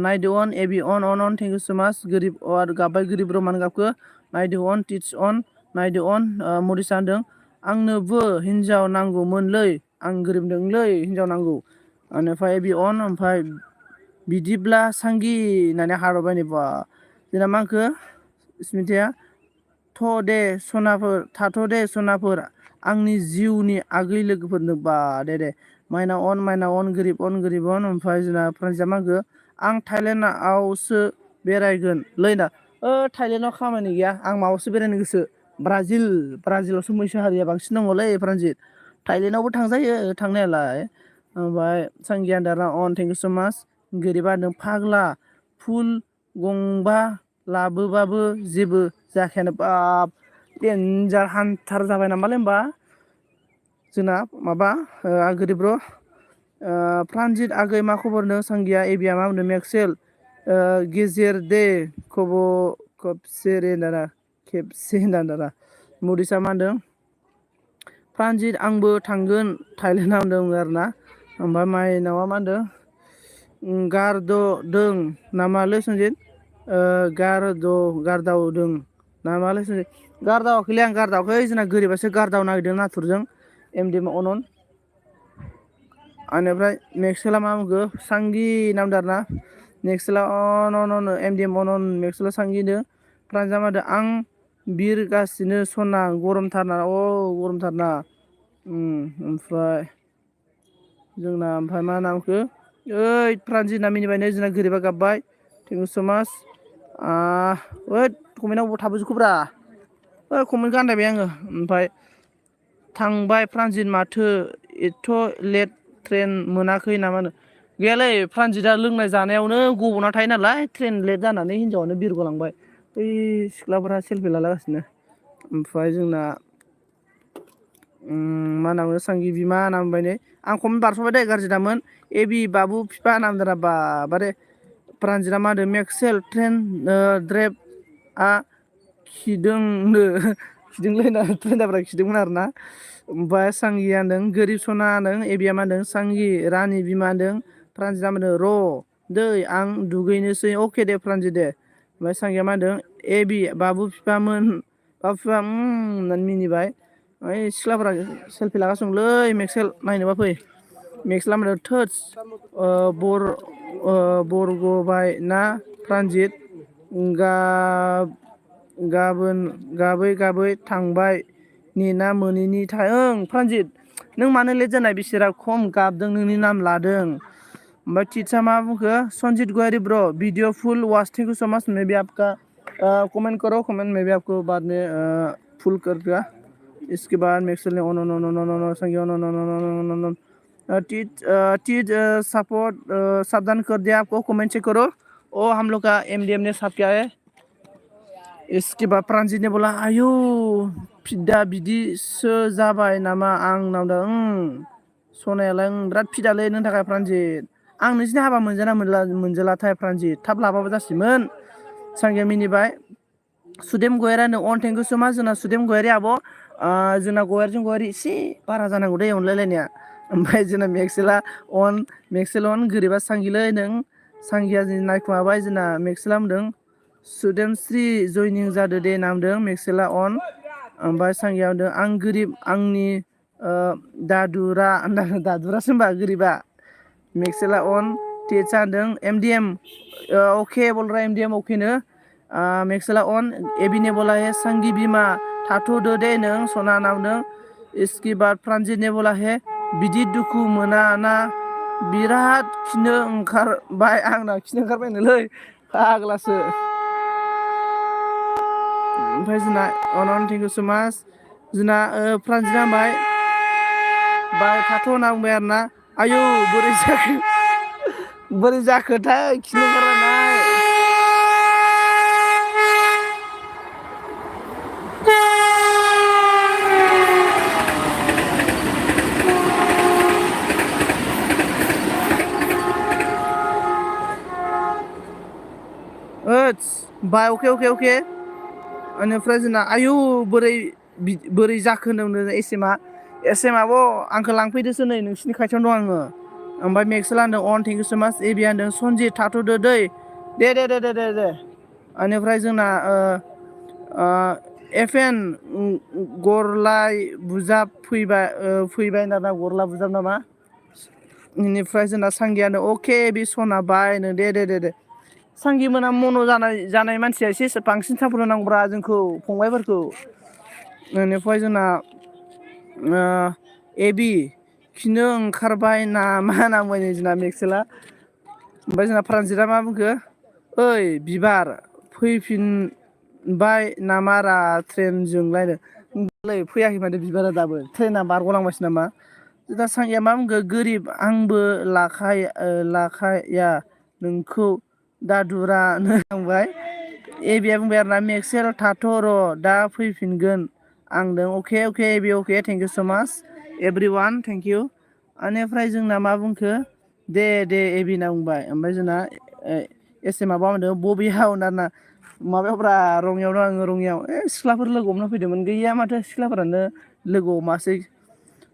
नायदो अन एबि अन थेंक इउ स' माच गोरिब गाबबाय गोरिब रमान गाबखो नायदो अन टिच अन नायदो अन मरिसा होनदों आंनोबो हिनजाव नांगौमोनलै आं गोरोबदोंलै हिनजाव नांगौ बेनिफ्राय एबि अन ओमफ्राय बिदिब्ला सांगि होननानै हारबाय नै बा जोंना मा होनखो स्मिथाया थाथ' दे सनाफोर आंनि जिउनि आगै लोगोफोरनो बा दे माइनाव अन गोरिब अन ओमफ्राय जोंना प्रानजितआ मा होनखो आं थाइलेण्डआवसो बेरायगोन लै ना थाइलेण्डआव खामानि गैया आं माबायावसो बेरायनो गोसो ब्राजिलावसो मैसो हारिया बांसिन दङलै प्रानजित थाइलेण्डआवबो थांजायो थांनायालाय। ओमफ्राय सांगिया दाना अन थेंक इउ स' माच गोरिबा होनदों फाग्ला फुल गंबा लाबोबाबो जेबो जाखायानो बाब देनजार हानथार जाबाय नामालै होमबा जोंना माबा गोरिब ब्र' प्रानजित आगै मा खबरनो सांगिया एबिया मा बुंदों मेक्सेल गेजेर दे खेबसे दाना मरिसा मा होनदों प्रानजित आंबो थांगोन थाइलेण्डआव होनदों आरो ना ओमफ्राय माइनावा मा होनदों गारदों नामालै सनजित गारदावदों नामालै सनजित गारदावाखैलै आं गारदावाखै जोंना गोरिबासो गारदाव नागिरदों नाथुरजों एमडि अनन बेनिफ्राय मेक्सेला मा बुंखो सांगि होनना बुंदों आरो ना मेक्सेला अन एमडि अन मेक्सेला सांगि होनदों प्रानजितआ मा होनदों आं बिरगासिनो सना गरमथारना गरमथारना ओमफ्राय जोंना ओमफ्राय मा होनना बुंखो ओइ प्रानजित होनना मिनिबाय जोंना गोरिबा गाबबाय थेंक इउ स' माच कमेन्टआव बबाव थाबोजोबखोब्रा कमेन्टखौ आन्दायबाय आङो। ओमफ्राय थांबाय प्रानजित माथो एथ' लेट ट्रेन मोनाखै नामा होनो गैयालै प्रानजितआ लोंनाय जानायावनो गब'ना थायो नालाय ट्रेन लेट जानानै हिनजावानो बिरग'लांबाय बै सिख्लाफोरा सेलफि लालागासिनो। ओमफ्राय जोंना मा होनना बुङो सांगि बिमा होनना बुंबाय नै आं कमेन्ट बारस'बाय दे गाज्रि दामोन एबि बाबु फिफा होनना बुंदों बारे प्रानजितआ मा होनदों मेक्सेल ट्रेन ड्राइभआ खिदोंलै ना ट्रेन्डारफ्रा खिदोंमोन आरो ना ओमफ्राय सांगिया होनदों गोरिब सना होनदों एबिया मा होनदों सांगि रानि बिमा होनदों प्रानजितआ मा होनदों र' दै आं दुगैनोसै अके दे प्रानजित दे ओमफ्राय सांगिया मा होनदों एबि बाबु फिफा होननानै मिनिबाय ओइ सिख्लाफोरा सेलफि लागासिनो दंलै मेक्सेल नायनोबा फै मेक्सेला मा होनदों थोदस बरग'बाय ना प्रानजित गाबै थांबाय नेना मोनैनि थाखाय प्रानजित नों मानो लेट जानाय बिसोरा खम गाबदों नोंनि नाम लादों। ओमफ्राय टिचआ मा बुंखो सनजित गयारि ब्र' video full watch thank you so much may be आपका कमेंट करो कमेंट में भी आपको बाद में फुल कर दिया इसके बाद मेक्सेल ने टीच सपोर्ट सावधान कर दिया आपको कमेंट चेक करो ओ हम लोग का एमडीएम ने साफ किया है। इसके बाद प्रानजित ने बोला आयु फिदा बिदिसो जाबाय नामा आं नावदों सनायालाय बिराद फिदालै नों थाखाय प्रानजित आं नोंसिनि हाबा मोनजालाथाय प्रानजित थाब लाबाबो जासिगोन सांगिया मिनिबाय। सुदेम गयारि अन थेंक इउ सो माच जोंना सुदेम गयारि आब' जोंना गयारिजों गयारि एसे बारा जानांगौ दे अनलायलायनाया। ओमफ्राय जोंना मेक्सेल अन गोरिबा सांगिलै नों सांगिया नायखुमाबाय जोंना मेक्सेला बुंदों सुदेमस्रि जयनिं जादो दे होनना बुंदों मेक्सेला अन ओमफ्राय सांगिया बुंदों आं गोरिब आंनि दादुरा दादुरासो होनबा गोरिबा मेक्सेला अन टेचा होनदों एमडिएम ओके बोल रहा है एमडीएम ओकेनो मेक्सेला अन एबी ने बोला है संगी बीमा थाथ'दो दे नों सना नाव नों इसकी बात प्रान्जित ने बोला है बिदि दुखु मोना ना बिराद खिनो ओंखारबाय आंना खिनो ओंखारबायनोलै फाग्लासो ओमफ्राय जोंना अनन थेंक इउ सो माच जोंना प्रान्जित होनबाय बाय थाथ' होनना बुंबाय आरोना आयौ बोरै जाखोथाय खिनो ओंखारबायनाय बाय अके बेनिफ्राय जोंना आयु बोरै जाखो होनदों एसएमआबो आंखौ लांफैदोसो नै नोंसिनि खाथियावनो दं आङो ओमफ्राय मेक्सेला होनदों अन थेंक इउ सो माच एबिया होनदों सनजित थाथ'दो दै दे बेनिफ्राय जोंना एफएन गरलाय बुजाब फैबाय दाना गरला बुजाब नामा बेनिफ्राय जोंना सांगियानो अके बे सना बायनो दे सांगि मोना मन' जानाय मानसिया एसे बांसिन सापर्ट नांगौब्रा जोंखौ फंबायफोरखौ बेनिफ्राय जोंना एबि खिनो ओंखारबाय ना मा होनना बुंबाय जोंना मेक्सेला ओमफ्राय जोंना प्रान्जितआ मा बुंखो ओइ बिबार फैफिनबाय नामारा ट्रेनजोंलायनो फैयाखै माथो बिबारा दाबो ट्रेना बारग'लांबायसो नामा जोंना सांगिया मा बुंखो गोरिब आंबो लाखाया नोंखौ दादुरा होनबाय एबिया बुंबाय आरोना मेक्सेल थाथ' र' दा फैफिनगोन आंदों अके एबि अके थेंक इउ स' माच एभ्रिवान थेंक इउ बेनिफ्राय जोंना मा बुंखो दे एबि होनना बुंबाय ओमफ्राय जोंना एसए माबा होनदों बबेयाव होनना माबायावब्रा रङियाव दं आङो रङियाव सिख्लाफोर लोगो हमनो फैदोंमोन गैया माथो सिख्लाफोरानो लोगो हमासै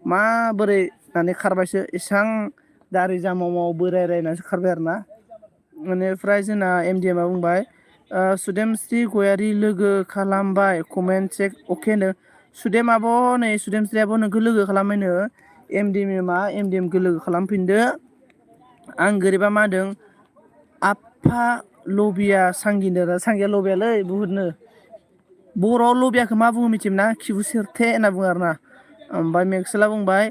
माबोरै होननानै खारबायसो एसां दारि जामाव बोराय रायनानैसो खारबाय आरोना बेनिफ्राय जोंना एमडिएमआ बुंबाय सुदेमस्रि गयारि लोगो खालामबाय कमेन्ट चेक अकेनो सुदेमाबो नै सुदेमस्रियाबो नोंखौ लोगो खालामबायनो एमडिएमखौ लोगो खालामफिनदो आं गोरिबा मा होनदों आफा लबिया सांगिया लबियालै बुहुदनो बर'आव लबियाखौ मा बुङो मिथियोना खिबु सेरथे होनना बुङो आरोना ओमफ्राय मेक्सेला बुंबाय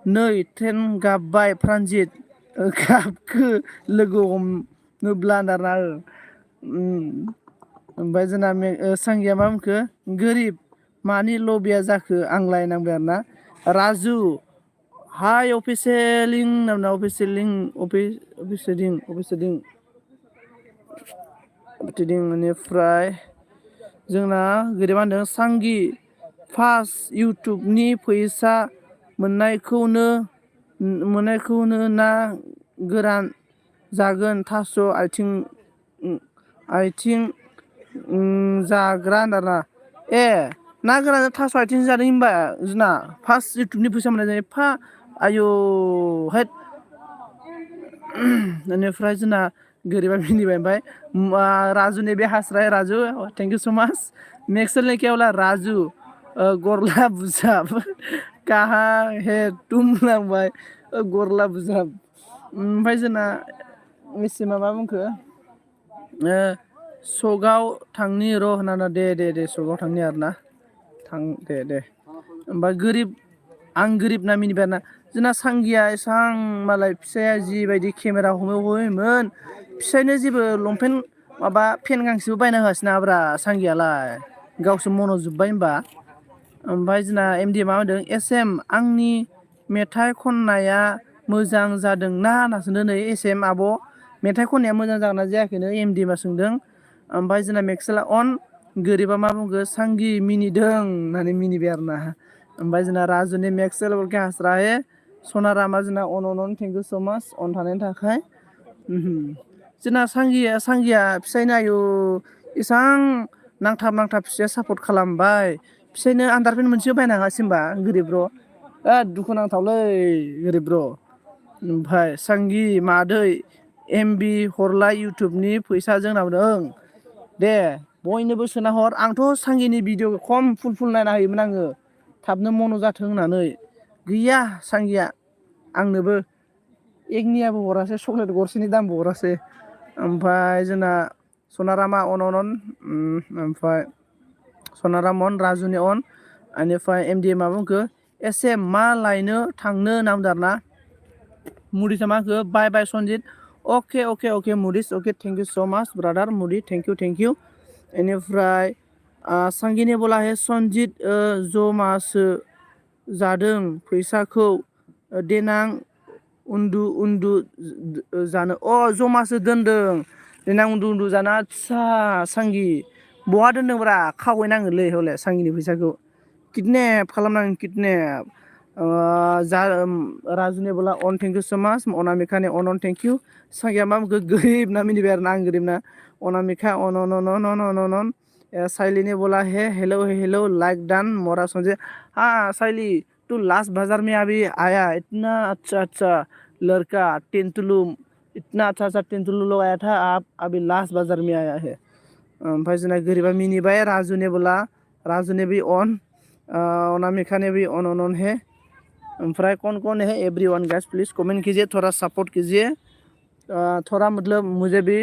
नै ट्रेन गाबबाय प्रान्जित गाबखो लोगो हमनोब्ला आरोना ओमफ्राय जोंना सांगिया मा बुंखो गोरिब मानि लबिया जाखो आंलाय नांबाय आरोना राजु हाय अफिसियेलिं बेनिफ्राय जोंना गोरिबा होनदों सांगि फार्स्ट इउटुबनि फैसा मोननायखौनो ना गोरान जागोन थास' आथिं जाग्रा होनना ना गोरान थास' आथिं जादों होनबा जोंना फार्स्ट इउटुबनि फैसा मोननाय जायो एफा आयौ हेद बेनिफ्राय जोंना गोरिबा मिनिबाय ओमफ्राय राजु ने बे हास्राय राजु थेंक इउ सो माच नेक्स्ट ने क्या बोला राजु गरला बुजाब काहा हे तुम लांबाय गरला बुजाब ओमफ्राय जोंना मिसिमा मा बुंखो सकआव थांनि र' होनना दे सकआव थांनि आरोना थां दे ओमफ्राय आं गोरिब ना मिनिबाय आरोना जोंना सांगिया एसां मालाय फिसाया जिबायदि केमेरा हमोमोन फिसायनो जेबो लंपेन्ट माबा पेन गांसेबो बायना होआसै नाब्रा सांगियालाय गावसो मन' जोब्बाय होनबा ओमफ्राय जोंना एमडि मा होनदों एसएम आंनि मेथाइ खननाया मोजां जादोंना होनना सोंदों नै एसएम आब' मेथाइ खननाया मोजां जागोनना जायाखैनो एमडि मा सोंदों ओमफ्राय जोंना मेक्सेला अन गोरिबा मा बुंखो सांगि मिनिदों होननानै मिनिबाय आरोना ओमफ्राय जोंना राजुनि मेक्सेल बलके हास्राहे सनारामा जोंना अन थेंक इउ स' माच अन थानायनि थाखाय जोंना सांगिया फिसायनो आयु एसां नांथाब फिसाया सापर्ट खालामबाय फिसायनो आन्दारपेन्ट मोनसेबो बायना होआसै होनबा गोरिब र' दुखु नांथावलै गोरिब र' ओमफ्राय सांगि मादै एमबि हरलाय इउटुबनि फैसा जोंनाव ओं दे बयनोबो सोना हर आंथ' सांगिनि भिडिअ खम फुल नायना होयोमोन आङो थाबनो मन' जाथों होननानै गैया सांगिया आंनोबो एकनियाबो हरासै चक्लेट गरसेनि दामबो हरासै ओमफ्राय जोंना सनारामा अन ओमफ्राय सनाराम अन राजुनि अन बेनिफ्राय एमडि मा बुंखो एसे मा लायनो थांनो होनना बुंदों आरोना मुडिसा मा होनखो बाय बाय सनजित अके मुडिस अके थेंक इउ स' माच ब्रादार मुडि थेंक इउ बेनिफ्राय सांगिनि बोला हे सनजित जमासो जादों फैसाखौ देनां उन्दु जानो जमासो दोनदों देनां उन्दु जानो आदसा सांगि बहा दोनदोंब्रा खावैनाङोलै हले सांगिनि फैसाखौ किडनेप खालामनांगोन किडनेप राजुनि बोला अन थेंक इउ स' माच अनामिकानि अन थेंक इउ सांगिया मा बुंखो गोरिब ना मिनिबाय आरो ना आं गोरिब ना अनामिका अन साइलिनी बोला है हेलो लाइक डन मोरा संजय हाँ साइली तू लास्ट बाजार में अभी आया इतना अच्छा लड़का टेंटुलू इतना अच्छा टेंटुलू लोग आया था आप अभी लास्ट बाजार में आया है ओमफ्राय जोंना गोरिबा मिनिबाय राजुनि बोला राजुनि भी अन अनामिका ने भी अन है ओमफ्राय कौन है एवरीवन गाइस प्लीज कमेंट कीजिए थोड़ा सपोर्ट कीजिए थोड़ा मतलब मुझे भी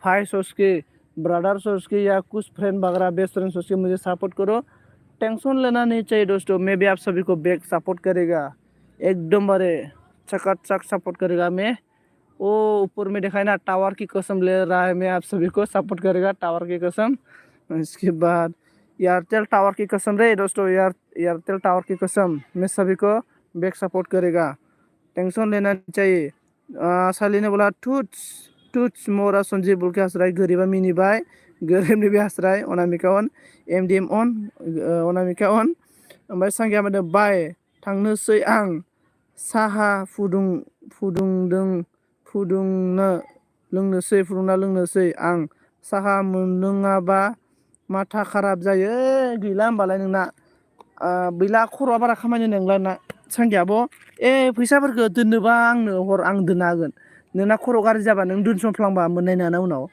भाई सोच के ब्रदर सोच के या कुछ फ्रेंड वगैरह बेस्ट फ्रेंड सोच के मुझे सपोर्ट करो टेंशन लेना नहीं चाहिए दोस्तों मैं भी आप सभी को बैक सपोर्ट करेगा एकदम बड़े चकाचक सपोर्ट करेगा मैं वो ऊपर में दिखाए ना टावर की कसम ले रहा है मैं आप सभी को सपोर्ट करेगा टावर की कसम इसके बाद एयरटेल टावर की कसम रे दोस्तों एयरटेल टावर की कसम मैं सभी को बैक सपोर्ट करेगा टेंशन लेना नहीं चाहिए सालिने बोला तुट्स मोरा सन्जीब बुलके हास्राय गोरिबा मिनिबाय गोरिबनि बे हास्राय अनामिका अन एमडिएम अन अनामिका अन ओमफ्राय सांगिया माने बाय थांनोसै आं साहा फुदुंना लोंनोसै आं साहा मोनलोङाबा माथा खाराब जायो गैला होमबालाय नोंना बैला खर'आ बारा खामानि नंला ना सांगियाबो फैसाफोरखौ दोननोबा आंनो हर आं दोननो हागोन नोंना खर' गाज्रि जाबा नों दोनसनफ्लांबा मोननाय नङाना उनाव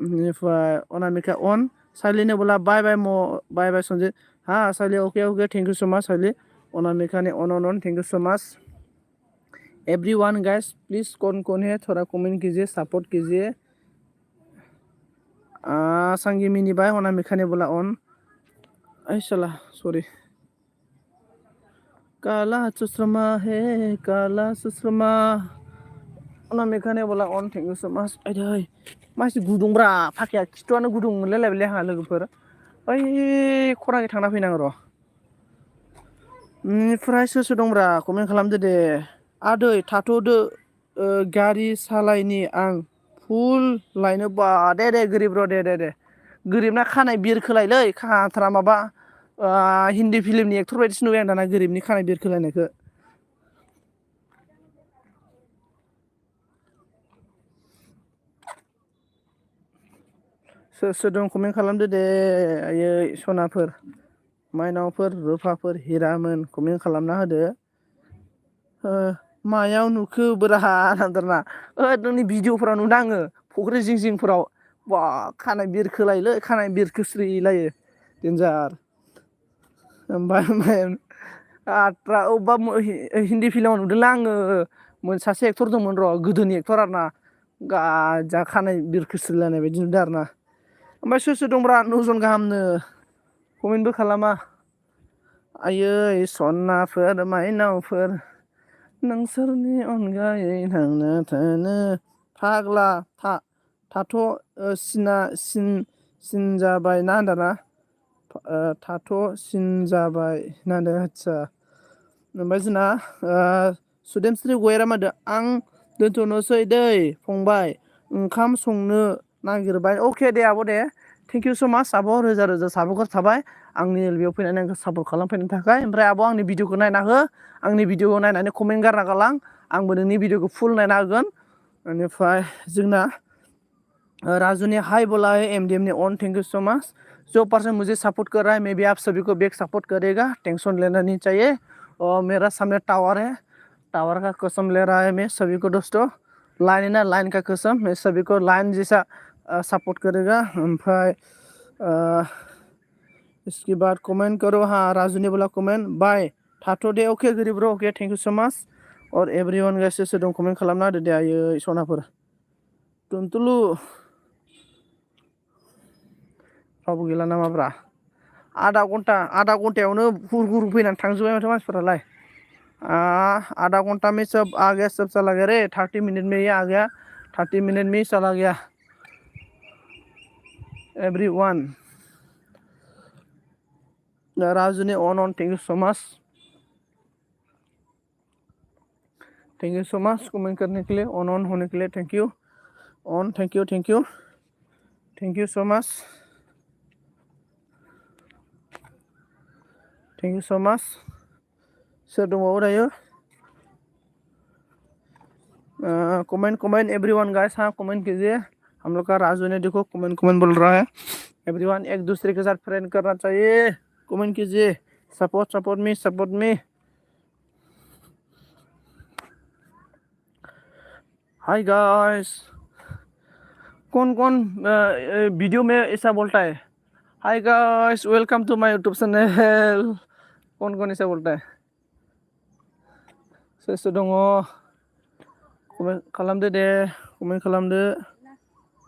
बेनिफ्राय अनामिका अन साइलिनो बोला बाय सन्जय हाँ साइली अके thank you so much Saili अनामिकानि अन thank you so much everyone guys please कौन है थोड़ा कमेंट कीजिए सपोर्ट कीजिए सांगी मिनिबाय अनामिकानि बोला अन ऐसला सॉरी काला चुश्रमा है काला चुश्रमा अनामिकानि बोला अन थैंक यू सो मच आइदै मानसि गुदुंब्रा फाखाया खिथुआनो गुदुं मोनलायलायबायलै आंहा लोगोफोर ओइ खराङै थांना फैनांगौ र' बेनिफ्राय सोर दंब्रा कमेन्ट खालामदो दे आदै थाथ'दो गारि सालायनि आं फुल लायनो बा दे गोरिब र' दे गोरिबना खानाय बिरखोलायलै खाथ्रा माबा हिन्दी फिल्मनि एक्टर बायदिसो नुबाय आं दाना गोरिबनि खानाय बिरखोलायनायखौ सोर दं कमेन्ट खालामदो दे आयै सनाफोर माइनावफोर रुफाफोर हिरामोन कमेन्ट खालामना होदो मायाव नुखो बोरा होनदोंना नोंनि भिडिअफोराव नुदों आङो फुख्रि जिंफोराव बा खानाय बिरखोलायोलै खानाय बिरखोस्रिलायो डेन्जार ओमफ्राय आट्रा अबेबा हिन्दी फिल्माव नुदोंला आङो सासे एक्टर दंमोन र' गोदोनि एक्टर आरोना गाजा खानाय बिरखोस्रिलायनाय बायदि नुदों आरोना ओमफ्राय सोर दंब्रा 9 जन गाहामनो कमेन्टबो खालामा आयै सनाफोर माइनावफोर नोंसोरनि अनगायै थांना थानो फाग्ला थाथ' सिन जाबाय ना होनदाना थाथ' सिन जाबाय होनदों आदसा ओमफ्राय जोंना सुदेमस्रि गयरा मादो आं दोनथ'नोसै दै फंबाय ओंखाम संनो नागिरबाय अके दे आब' दे थेंक इउ स' माच आब' रोजा साबायखर थाबाय आंनि बेयाव फैनानै आंखौ सापर्ट खालामफैनो थाखाय ओमफ्राय आब' आंनि भिडिअखौ नायना हो आंनि भिडिअखौ नायनानै कमेन्ट गारना गालां आंबो नोंनि भिडिअखौ फुल नायना होगोन बेनिफ्राय जोंना राजुनि हाई बोला है एमडीएम ने on thank you so much जो पर्सन मुझे सपोर्ट कर रहा है मैं भी आप सभी को बैक सपोर्ट करेगा टेंशन लेना नहीं चाहिए और मेरा सामने टावर है टावर का कसम ले रहा है मैं सभी को दोस्तों लाइन ना लाइन का कसम मैं सभी को लाइन जैसा सपोर्ट करेगा ओमफ्राय इसके बाद कमेंट करो हाँ राजू ने बोला कमेंट बाय थाथ' दे अके गोरिब ब्र' अके थेंक इउ स' माच और एभ्रिवान गाइस सोर दं कमेन्ट खालामना होदो दे आयै सनाफोर टुनटुलु रावबो गैला नामाब्रा आधा घन्टायावनो हुर हुर फैनानै थांजोब्बाय माथो मानसिफोरालाय आधा घंटा में सब आ गया सब चला गया रे 30 मिनट में ये आ गया 30 मिनट में ही चला गया एवरीवन राजू ने on thank you so much comment करने के लिए ऑन होने के लिए thank you on thank you so much सोर दंबावो दायो कमेंट एवरीवन गाइस हाँ कमेंट कीजिए हम लोग का राजू ने देखो कमेंट बोल रहा है एवरीवन एक दूसरे के साथ फ्रेंड करना चाहिए कमेंट कीजिए सपोर्ट मी हाय गाइस कौन वीडियो में ऐसा बोलता है हाय गाइस वेलकम टू माय यूट्यूब चैनल कौन ऐसा बोलता है सोर दङ कमेन्ट खालामदो दे कमेन्ट खालामदो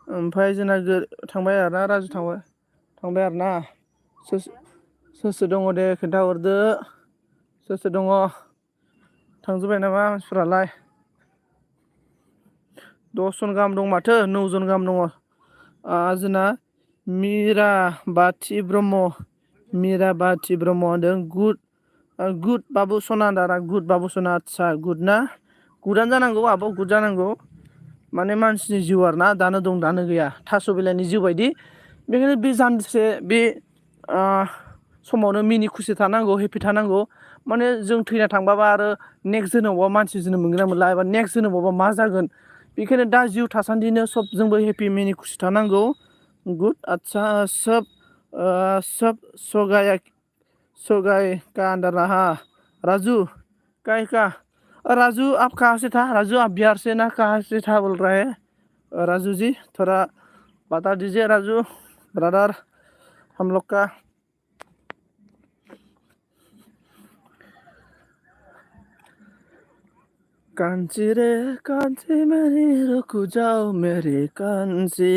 ओमफ्राय जोंना थांबाय आरोना राजु थांबाय आरोना सोर दङ दे खोन्थाहरदो सोर दङ थांजोब्बाय नामा मानसिफोरालाय 10 जन गाहाम दं माथो 9 जन गाहाम दङ जोंना मिरा बाथि ब्रह्म होनदों गुड बाबु सना दारा गुड बाबु सना आदसा गुड ना गुडानो जानांगौ आब' गुड जानांगौ माने मानसिनि जिउ आरोना दानो दं दानो गैया थास' बिलाइनि जिउ बायदि बेखायनो बे जानसे बे समावनो मिनि खुसि थानांगौ हेपि थानांगौ माने जों थैना थांबाबा आरो नेक्स्ट जोनोमावबा मानसि जोनोम मोनगोन ना मोनला एबा नेक्स्ट जोनोमावबा मा जागोन बेखायनो दा जिउ थासान्दिनो सबजोंबो हेपि मिनि खुसि थानांगौ गुड अच्छा सब सोगाय का अंदर रहा राजू का राजू आप कहाँ से था राजू आप बिहार से ना कहाँ से था बोल रहा है राजू जी थोड़ा बता दीजिए राजू ब्रदर हम लोग का कांची रे कांची मेरी रुक जाओ मेरी कांची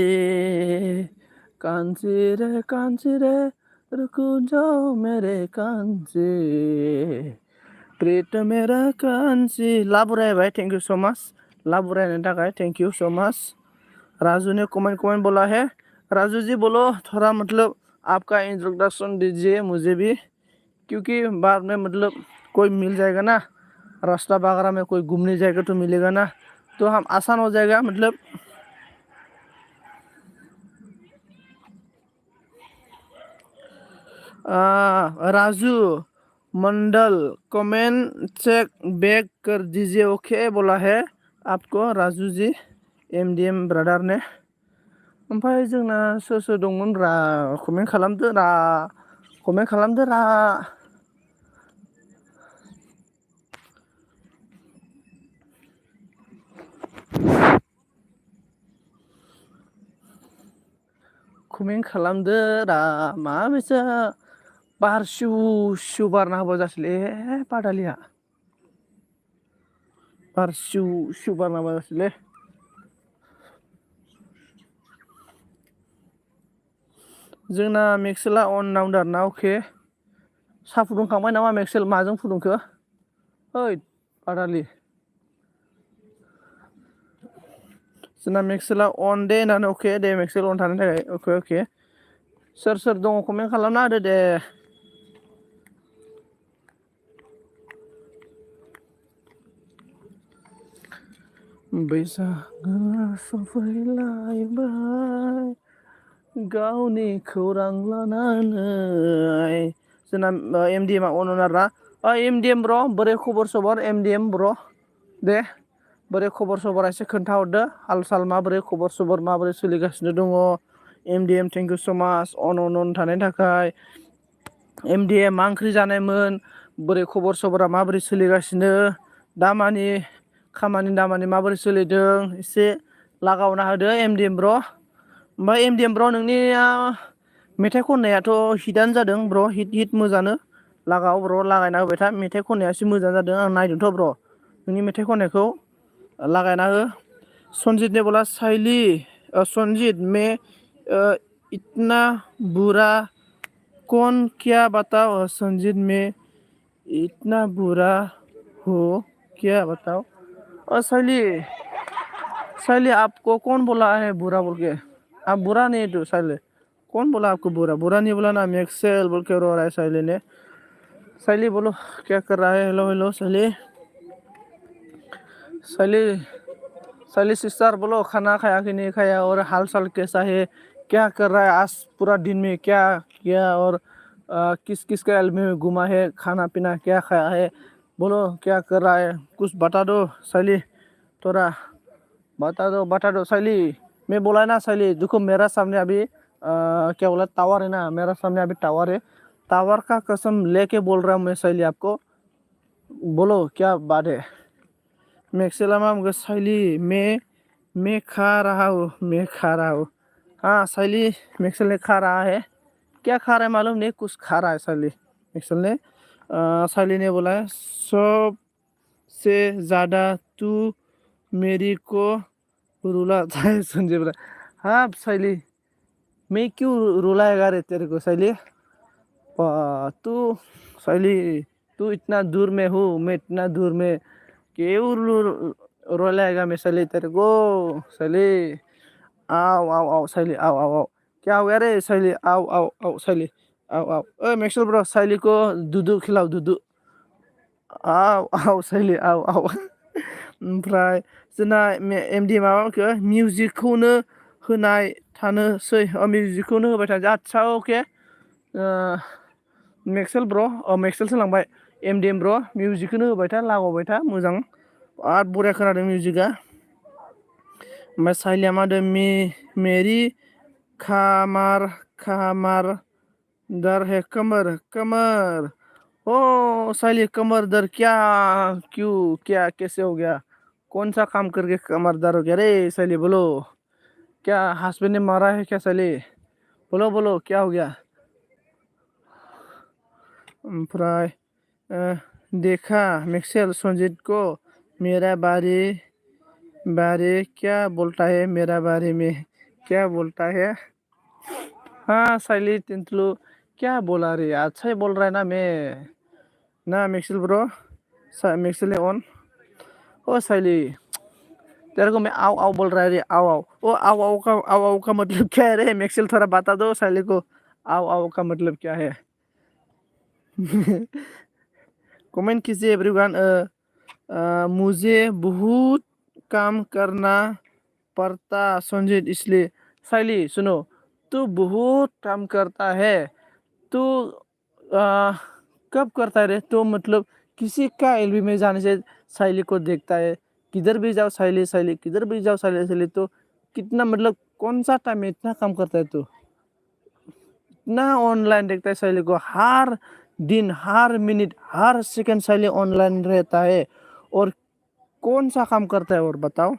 रे रुक जाओ मेरे कांची प्रीत मेरा कांची लाबुराय भाई थैंक यू सो मच लाबुरायने थाखाय thank you so much Raju ने कमेंट बोला है राजू जी बोलो थोड़ा मतलब आपका इंट्रोडक्शन दीजिए मुझे भी क्योंकि बाद में मतलब कोई मिल जाएगा ना रास्ता वगैरह में कोई घूमने जाएगा तो मिलेगा ना तो हम आसान हो जाएगा मतलब राजू मंडल कमेंट चेक बैक कर दीजिए ओके बोला है आपको राजू जी MDM ब्रादार ने ओमफ्राय जोंना सोर दंमोन रा कमेन्ट खालामदो रा कमेन्ट खालामदो रा माबायसा बार सिउ बारना होबा जासैलै बादालिया बार सिउ बारना होबा जासैलै जोंना मेक्सेला अन नाउदो आरोना अके साहा फुदुंखांबाय नामा मेक्सेल माजों फुदुंखो ओइ बादालि जोंना मेक्सेला अन दे होननानै अके दे मेक्सेल अन थानो थाखाय अके सोर दङ कमेन्ट खालामना होदो दे बैसागोआ सफैलायबाय गावनि खौरां लानानै जोंना MDMआ अन आरोना MDM ब्र बोरै खबर सबर MDM ब्र दे बोरै खबर सबर एसे खोन्थाहरदो हाल साल माबोरै खबर सबर माबोरै सोलिगासिनो दङ MDM thank you so' much अन थानायनि थाखाय MDM मा ओंख्रि जानायमोन बोरै खबर सबरा माबोरै सोलिगासिनो दामानि खामानि दामानि माबोरै सोलिदों एसे लागावना होदो MDM ब्र ओमफ्राय MDM ब्र नोंनिया मेथाइ खननायाथ' हिटआनो जादों ब्र हिट मोजानो लागाव ब्र लागायना होबाय था मेथाइ खननाया एसे मोजां जादों आं नायदोंथ' ब्र नोंनि मेथाइ खननायखौ लागायना हो सनजित ने बोला साइली सनजित मैं इतना बुरा कौन क्या बताओ संजीत में इतना बुरा हो क्या बताओ और शैली शैली आपको कौन बोला है बुरा बोल के आप बुरा नहीं तो शैली कौन बोला आपको बुरा बुरा नहीं बोला ना मैक्सेल बोल के रो रहा है शैली ने शैली बोलो क्या कर रहा है हेलो हेलो शैली शैली शैली सिस्टर बोलो खाना खाया कि नहीं खाया और हाल चाल कैसा है क्या कर रहा है आज पूरा दिन में क्या किया और किस किस के एल्बम में घुमा है खाना पीना क्या खाया है बोलो क्या कर रहा है कुछ बता दो शैली थोड़ा बता दो शैली मैं बोला है ना शैली देखो मेरा सामने अभी क्या बोला टावर है ना मेरा सामने अभी टावर है टावर का कसम लेके बोल रहा हूँ मैं शैली आपको बोलो क्या बात है मैक्सेलामा शैली मैं खा रहा हूँ मैं खा रहा हूँ हाँ शैली मैक्सेल ने खा रहा है क्या खा रहा है मालूम नहीं कुछ खा रहा है शैली मैक्सेल ने शैली ने बोला है सबसे ज़्यादा तू मेरी को रुलाता है संजय बोला हाँ शैली मैं क्यों रुलाएगा रे तेरे को शैली तू शैली तू इतना दूर में हूँ मैं इतना दूर में क्यों रुलाएगा मैं शैली तेरे को शैली आओ आओ आओ शैली आओ आओ आओ क्या हो गया रे शैली आओ आओ आओ शैली आओ आओ ओए मैक्सवेल ब्रो शैली को दूध खिलाओ दूध आओ आओ शैली आओ आओ ओमफ्राय जोंना एमडि माबाखौ मिउजिकखौनो होनाय थानोसै मिउजिकखौनो होबाय थानोसै आदसा अके मैक्सेल ब्र मैक्सेलसो लांबाय एमडिएम ब्र मिउजिकखौनो होबाय था लागावबाय था मोजां आरो बरिया खोनादों मिउजिकआ ओमफ्राय साइलिया मा होनदों मेरी खामार दर है कमर कमर ओ साइली कमर दर क्या क्यों क्या कैसे हो गया कौन सा काम करके कमर दर्द हो गया रे साइली बोलो क्या हस्बैंड ने मारा है क्या साइली बोलो बोलो क्या हो गया ओमफ्राय देखा मैक्सेल संजीत को मेरा बारे क्या बोलता है मेरा बारे में क्या बोलता है हाँ साइली तिंतलू क्या बोला रे अच्छा ही बोल रहा है ना मैं ना मैक्सेल ब्रो मैक्सेल ऑन ओ साइली तेरे को मैं आओ आओ बोल रहा है रे आओ आओ ओ आओ का मतलब क्या है रे मैक्सेल थोड़ा बता दो साइली को आओ का मतलब क्या है कमेंट कीजिए एवरीवन मुझे बहुत काम करना पड़ता संजीत इसलिए साइली सुनो तू बहुत काम करता है तू कब करता है रे तो मतलब किसी का एलबी में जाने से साइली को देखता है किधर भी जाओ साइली साइली किधर भी जाओ साइली साइली तो कितना मतलब कौन सा टाइम में इतना काम करता है तू इतना ऑनलाइन देखता है साइली को हर दिन हर मिनट हर सेकंड साइली ऑनलाइन रहता है और कौन सा काम करता है और बताओ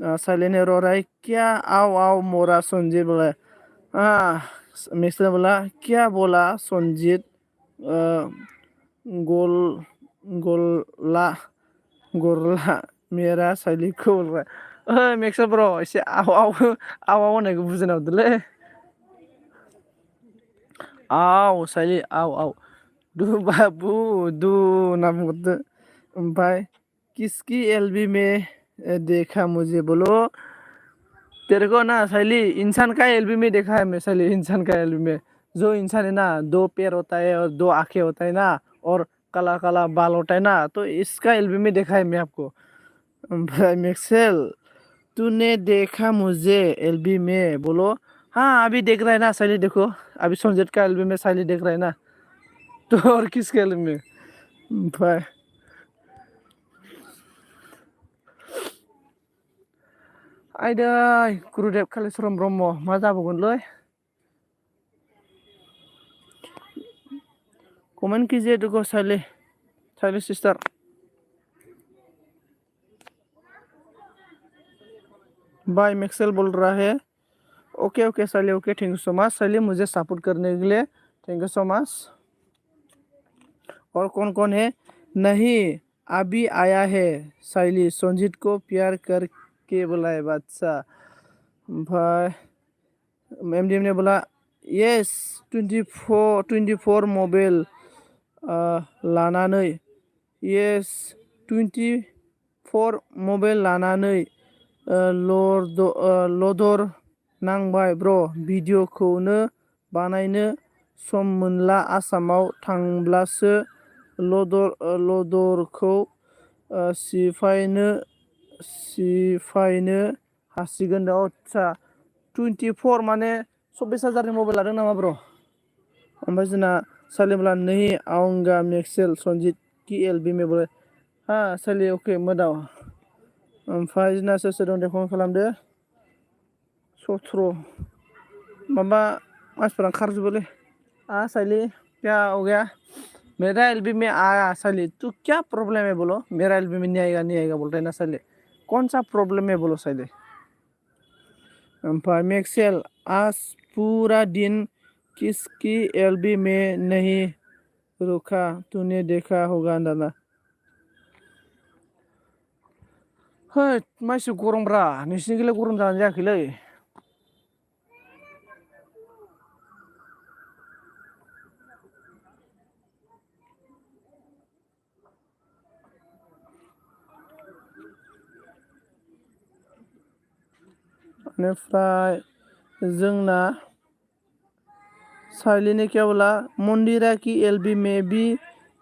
साइली ने रो रहा है क्या आओ आओ मोरा संजीत बोला हाँ मिस्टर बोला क्या बोला संजीत गोल गोला मेरा साइली को बोल रहा है मिक्सर ब्रो एसे आओ होननायखौ बुजिना हरदोलै आओ साइली आओ दू बाबू दू होनना बुंहरदो ओमफ्राय किसकी एलबी में देखा मुझे बोलो तेरे को ना साइली इंसान का एलबी में देखा है मैं साइली इंसान का एलबी में जो इंसान है ना 2 पैर होता है और 2 आंखें होता है ना और काला काला बाल होता है ना तो इसका एलबी में देखा है मैं आपको मैक्सेल तूने देखा मुझे एलबी में बोलो हाँ अभी देख रहा है ना साइली देखो अभी संजीत का एलबी में साइली देख रहा है ना तो और किसके एलबी में भाई आयदै गुरुदेव कालिचरन ब्रह्म मा जाबावगोनलै कमेंट कीजिए देखो साइली सिस्टर बाय मैक्सेल बोल रहा है okay Saili okay thank you so much Saili मुझे सपोर्ट करने के लिए थैंक यू सो मच और कौन है? नहीं, अभी आया है साइली, संजीत को प्यार करके बुलाए बादशाह। ओमफ्राय एमडीएम ने बोला यस 24 मबाइल लानानै यस 24 मबाइल लानानै लदर नांबाय ब्र भिडिअखौनो बानायनो सम मोनला आसामाव थांब्लासो लदरखौ सिफायनो हासिगोन दा। आदसा 24 माने 24,000नि मबाइल लादों नामा ब्र? ओमफ्राय जोंना सालिमला नहीं आऊंगा मेक्सेल संजीत की एलबी में बोले हाँ सालि अके मोदाव। ओमफ्राय जोंना सोर सोर दं दे फन खालामदो 17 माबा मानसिफोरा खारजोबोलै। साली क्या हो गया? मेरा एलबी में आया साली, तू क्या प्रॉब्लम है बोलो? मेरा एलबी में नहीं आएगा बोल रहा है ना साली, कौन सा प्रॉब्लम है बोलो साली? ओमफ्राय मेक्सेल आज पूरा दिन किसकी एलबी में नहीं रुका, तूने देखा होगा अंदाना। है मानसि गरमब्रा, नोंसिनिखैलाय गरम जाना जायाखैलै? बेनिफ्राय जोंना साइली ने क्या बोला? मंदिरा की एलबी में भी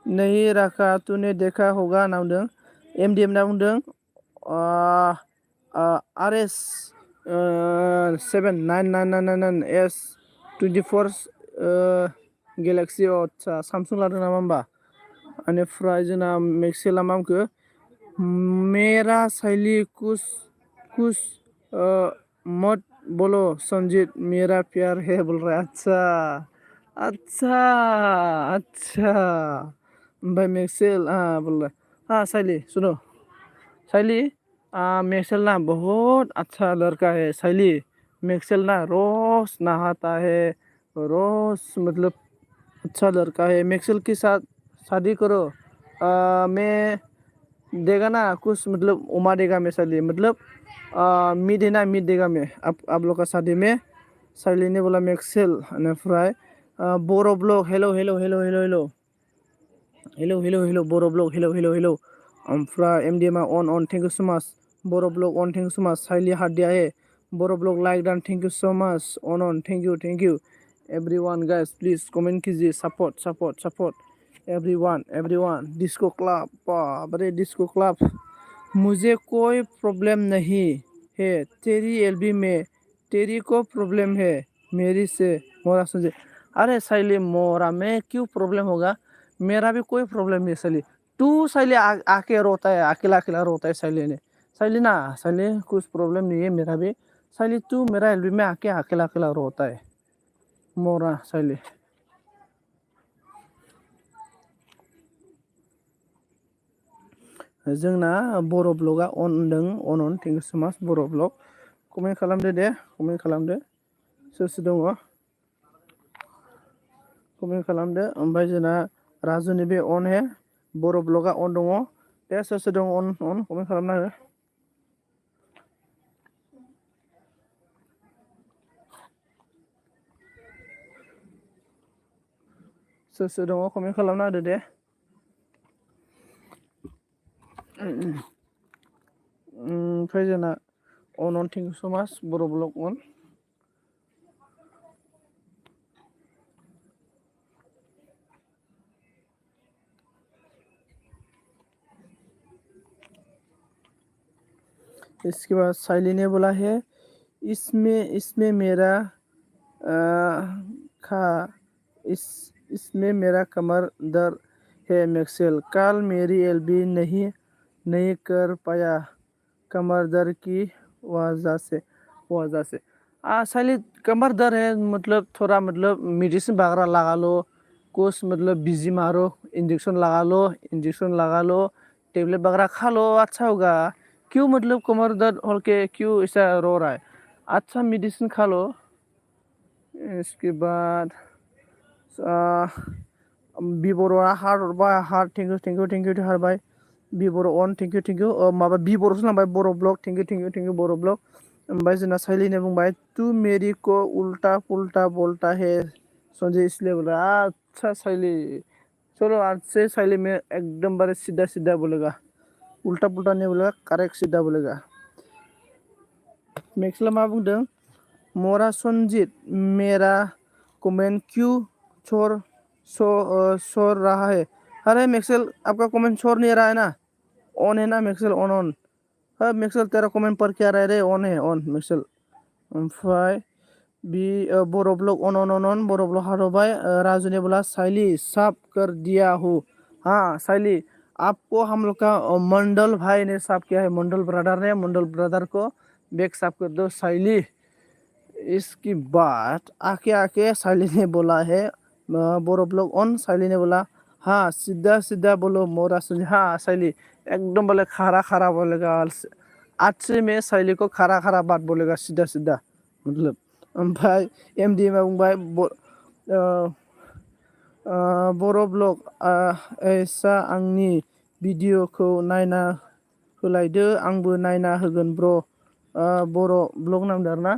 नहीं रखा, तूने देखा होगा ना बुंदों। एमडीएम ना बुंदों RS 7999S 24 गेलेक्सि आदसा सामसुं लादों नामा होमबा? बेनिफ्राय जोंना मेक्सेला मा बुंखो? मेरा साइली कुछ मत बोलो संजीत, मेरा प्यार है बोल रहा है। अच्छा अच्छा अच्छा। भाई मेक्सेल बोल रहा है हाँ साइली सुनो साइली, मेक्सेल ना बहुत अच्छा लड़का है साइली, मेक्सेल ना रोज नहाता है, रोज मतलब अच्छा लड़का है। मेक्सेल के साथ शादी करो, मैं देगा ना कुछ मतलब उमा देगा मैं साइली, मतलब मीट है ना मीट देगा मैं आप लोग का शादी में। साइली ने बोला मेक्सेल। बेनिफ्राय बर' ब्लग hello hello hello hello hello hello hello hello बर' ब्लग हेलो हेलो हेलो। ओमफ्राय एमडीएमआ अन थेंक यू सो मच। बर' ब्लग अन thank you so much. Saili हाथ दिया है। बर' ब्लग लाइक डान थैंक यू सो मच। अन thank you everyone guys please comment कीजिए, support support support everyone. Disco club, बाप रे डिस्को क्लब। मुझे कोई प्रॉब्लम नहीं है तेरी एलबी में, तेरी को प्रॉब्लम है मेरी से मोरा संजय। अरे साइली मोरा में क्यों प्रॉब्लम होगा? मेरा भी कोई प्रॉब्लम नहीं साइली। तू साइली आके रोता है, अकेला अकेला रोता है साइली ने। साइली ना साइली कुछ प्रॉब्लम नहीं है मेरा भी। साइली तू मेरा एलबी में आके अकेला अकेला रोता है मोरा साइली। जोंना बर' ब्लगा अन थेंक यू सो माच बर' ब्लग। कमेन्ट खालामदो दे, कमेन्ट खालामदो सोर सोर दङ कमेन्ट खालामदो। ओमफ्राय जोंना राजुनि बे अन हे, बर' ब्लगा अन दङ दे, सोर सोर दङ अन कमेन्ट खालामना हो। सोर सोर दङ कमेन्ट खालामना होदो दे। ओमफ्राय जोंना अन थेंक यू सो माच बर' ब्लग अन। इसके बाद साइली ने बोला है इसमें मेरा इसमें मेरा कमर दर्द है मेक्सेल, कल मेरी एलबी नहीं कर पाया कमर दर्द की वजह से। साइली कमर दर्द है मतलब थोड़ा मतलब मेडिसिन वगैरह लगा लो, कुछ मतलब बिजी मारो, इंजेक्शन लगा लो, टेबलेट वगैरह खा लो, अच्छा होगा। क्यों मतलब कमर दर्द हो के क्यों ऐसा रो रहा है? अच्छा मेडिसिन खा लो। इसके बाद बिबर'आ हार्ट हरबाय हार्ट थेंक इउ हरबाय बिबर अन थेंक इउ माबा बिबर'सो लांबाय बर' ब्लग थेंक इउ बर' ब्लग ओमफ्राय जोंना साइलिने बुंबाय तू मेरी को उल्टा पुल्टा बोलता है संजय इसलिए बोला अच्छा साइली चलो आज से साइली में एकदम बारे सीधा सीधा बोलेगा उल्टा पुल्टा नहीं बोलेगा करेक्ट सीधा बोलेगा नेक्स्ट मा बुंदों मोरा संजीत मेरा कमेंट क्यों छोड़ रहा है अरे मैक्सवेल आपका कमेंट छोड़ नहीं रहा है ना ऑन है ना मैक्सवेल ऑन ऑन हाँ मैक्सवेल तेरा कमेंट पर क्या रह रहे ऑन है ऑन मैक्सवेल ओमफ्राय बी बर' ब्लग ऑन बर' ब्लग हारबाय राजू ने बोला साइली साफ कर दिया हूँ हाँ साइली आपको हम लोग का मंडल भाई ने साफ किया है मंडल ब्रदर को बैग साफ कर दो साइली इसकी बात आके आके साइली ने बोला है बर' ब्लग ऑन साइली ने बोला हाँ सीधा सीधा बोलो मोरा सुन हाँ साइली एकदम बोले खरा खरा बोलेगा आज से मैं साइली को खरा खरा बात बोलेगा सीधा सीधा मतलब ओमफ्राय एमडि मा बुंबाय बर' ब्लग ऐसा आंनि भिडिअखौ नायना होलायदो आंबो नायना होगोन ब्र बर' ब्लग नामदों आरोना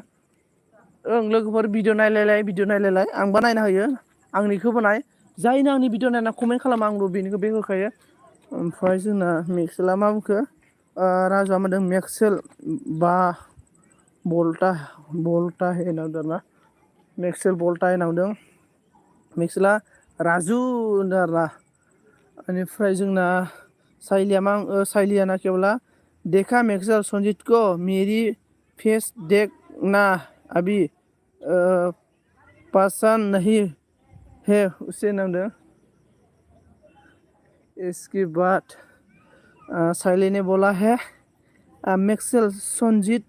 ओं लोगोफोर भिडिअ नायलायलाय आंबो नायना होयो आंनिखौबो नाय जायनो आंनि भिडिअ नायना कमेन्ट खालामो आंबो बेनिखौ बेग होखायो ओमफ्राय जोंना मेक्सेला मा बुंखो राजुआ मा होनदों मेक्सेल बा बल्टा है होनदों आरोना मेक्सेल बल्टा होनदों मेक्सेला राजु होनदों आरोना बेनिफ्राय जोंना साइलिया ना केवला देखा मेक्सेल संजीत को मेरी फेस देख ना अभी पसंद नहीं है उसे नाम इसके बाद साइली ने बोला है मैक्सेल संजीत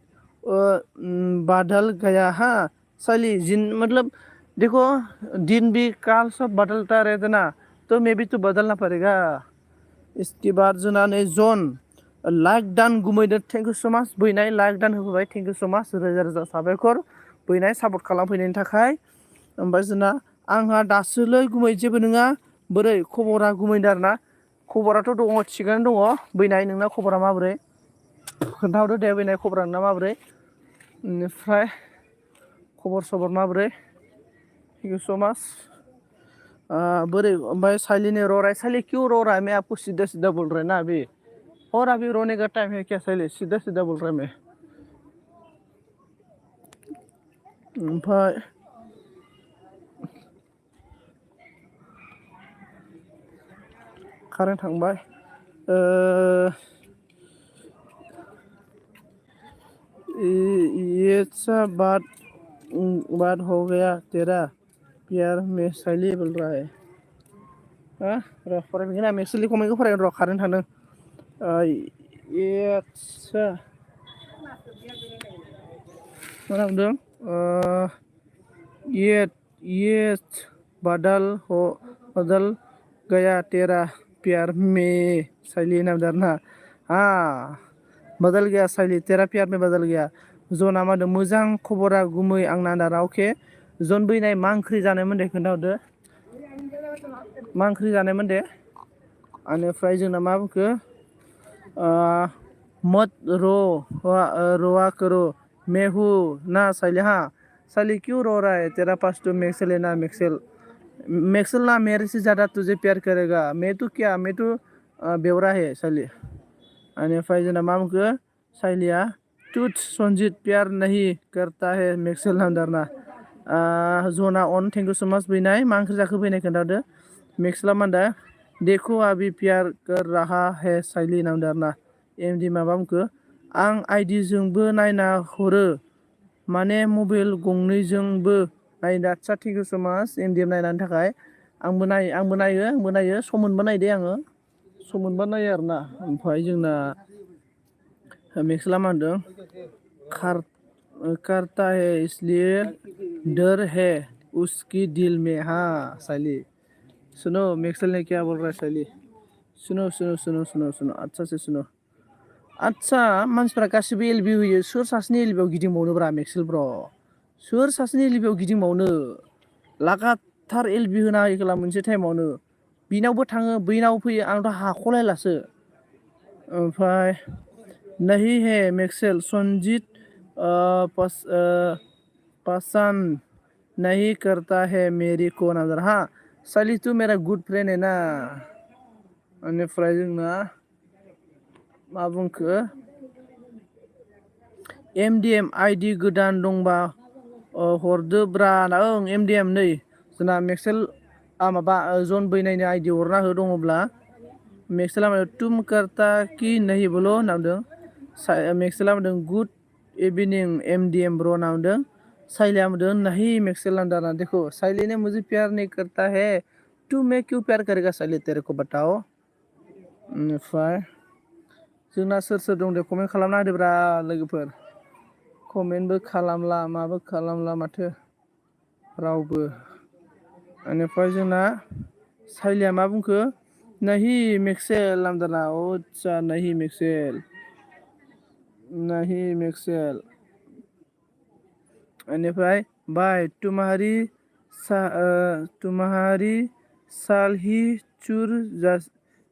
बदल गया हाँ साइली जिन मतलब देखो दिन भी काल सब बदलता रहता ना तो मैं भी तो बदलना पड़ेगा इसके बाद जोंना नै जन लाइक दान गुमैदो थेंक इउ सो माच बैनाय लाइक दान होबाय थेंक इउ सो माच रोजा रोजा साबायखर बैनाय सापर्ट खालामफैनायनि थाखाय ओमफ्राय जोंना आंहा दासोलै गुमै जेबो नङा बोरै खबरा गुमैदो आरोना खबराथ' दङ थिगानो दङ बैनाय नोंना खबरा माबोरै खोन्थाहरदो दे बैनाय खबरा नोंना माबोरै बेनिफ्राय खबर सबर माबोरै थेंक इउ सो माच बोरे भाई साइली ने रो रहा है साइली क्यों रो रहा है मैं आपको सीधा सीधा बोल रहा है ना अभी और अभी रोने का टाइम है क्या साइली सीधा सीधा बोल रहा है मैं भाई कारेन्ट थांबाय ये सब बात हो गया तेरा प्यार में साइली बोल रहा है हाँ र फरायफिनगोन ना मेक्सेलनि कमेन्टखौ फरायगोन र कारेन्ट थांदों आच्छा मा बुंदों ये बदल गया तेरा प्यार में साइली नाम दारना हाँ बदल गया साइली तेरा प्यार में बदल गया जना मा होनदों मोजां खबरा गुमै आंना दारा अके जन बैनाय मा ओंख्रि जानायमोन दे खोन्थाहरदो मा ओंख्रि जानायमोन दे बेनिफ्राय जोंना मा बुंखो मत रोआ करो मैं हूँ ना साइली हाँ साइली क्यों रो रहा है तेरा पास तो मैक्सेल है ना मैक्सेल ना मेरे से ज़्यादा तुझे प्यार करेगा मैं तो क्या मैं तो बेवरा है साइली बेनिफ्राय जोंना मा बुंखो साइलिया तुझ संजीत प्यार नहीं करता है मैक्सेल नाम दारना जना अन थेंक इउ सो माच बैनाय मा ओंख्रि जाखो बैनाय खोन्थाहरदो मेक्सेला मा होनदों देखो अभी प्यार कर रहा है साइली नाम दारना एमडि माबा बुंखो आं आइडिजोंबो नायना हरो माने मबाइल गंनैजोंबो नायनो आच्छा थेंक इउ सो माच एमडि नायनायनि थाखाय आंबो नायो सम मोनबा नायो दे आङो सम मोनबा नायो आरोना ओमफ्राय जोंना मेक्सेला मा होनदों करता है इसलिए डर है उसकी दिल में हाँ साइली सुनो मैक्सेल ने क्या बोल रहा है साइली सुनो अच्छा से सुनो आच्छा मानसिफ्रा गासिबो एलबि होयो सोर सासेनि एलबियाव गिदिंबावनोब्रा मैक्सेल ब्र सोर सासेनि एलबियाव गिदिंबावनो लागातार एलबि होना होयोला मोनसे टाइमावनो बिनावबो थाङो बैनाव फैयो आंथ' हाख'लायलासो ओमफ्राय नहीं है मेक्सेल संजीत पसंद नहीं करता है मेरी को नजर हाँ साली तू मेरा गुड फ्रेंड है ना बेनिफ्राय जोंना मा बुंखो MDM आइडि गोदान दंबा हरदोब्रा ओं MDM नै जोंना मेक्सेल माबा जन बैनायनो आइडि हरना हो दङब्ला मेक्सेला तुम करता कि नहीं बोलो होनना बुंदों मेक्सेला बुंदों गुड इवनिं MDM ब्र होनना बुंदों साइलिया बुंदों नहीं मेक्सेल अंदाना देखो साइली ने मुझे प्यार नहीं करता है तू मैं क्यों प्यार करेगा साइली तेरे को बताओ ओमफ्राय जोंना सोर सोर दं दे कमेन्ट खालामना होदोब्रा लोगोफोर कमेन्टबो खालामला माबो खालामला माथो रावबो बेनिफ्राय जोंना साइलिया मा बुंखो नहीं मेक्सेल नामदाना अच्छा नहीं मेक्सेल बेनिफ्राय बाय तुम्हारी साल ही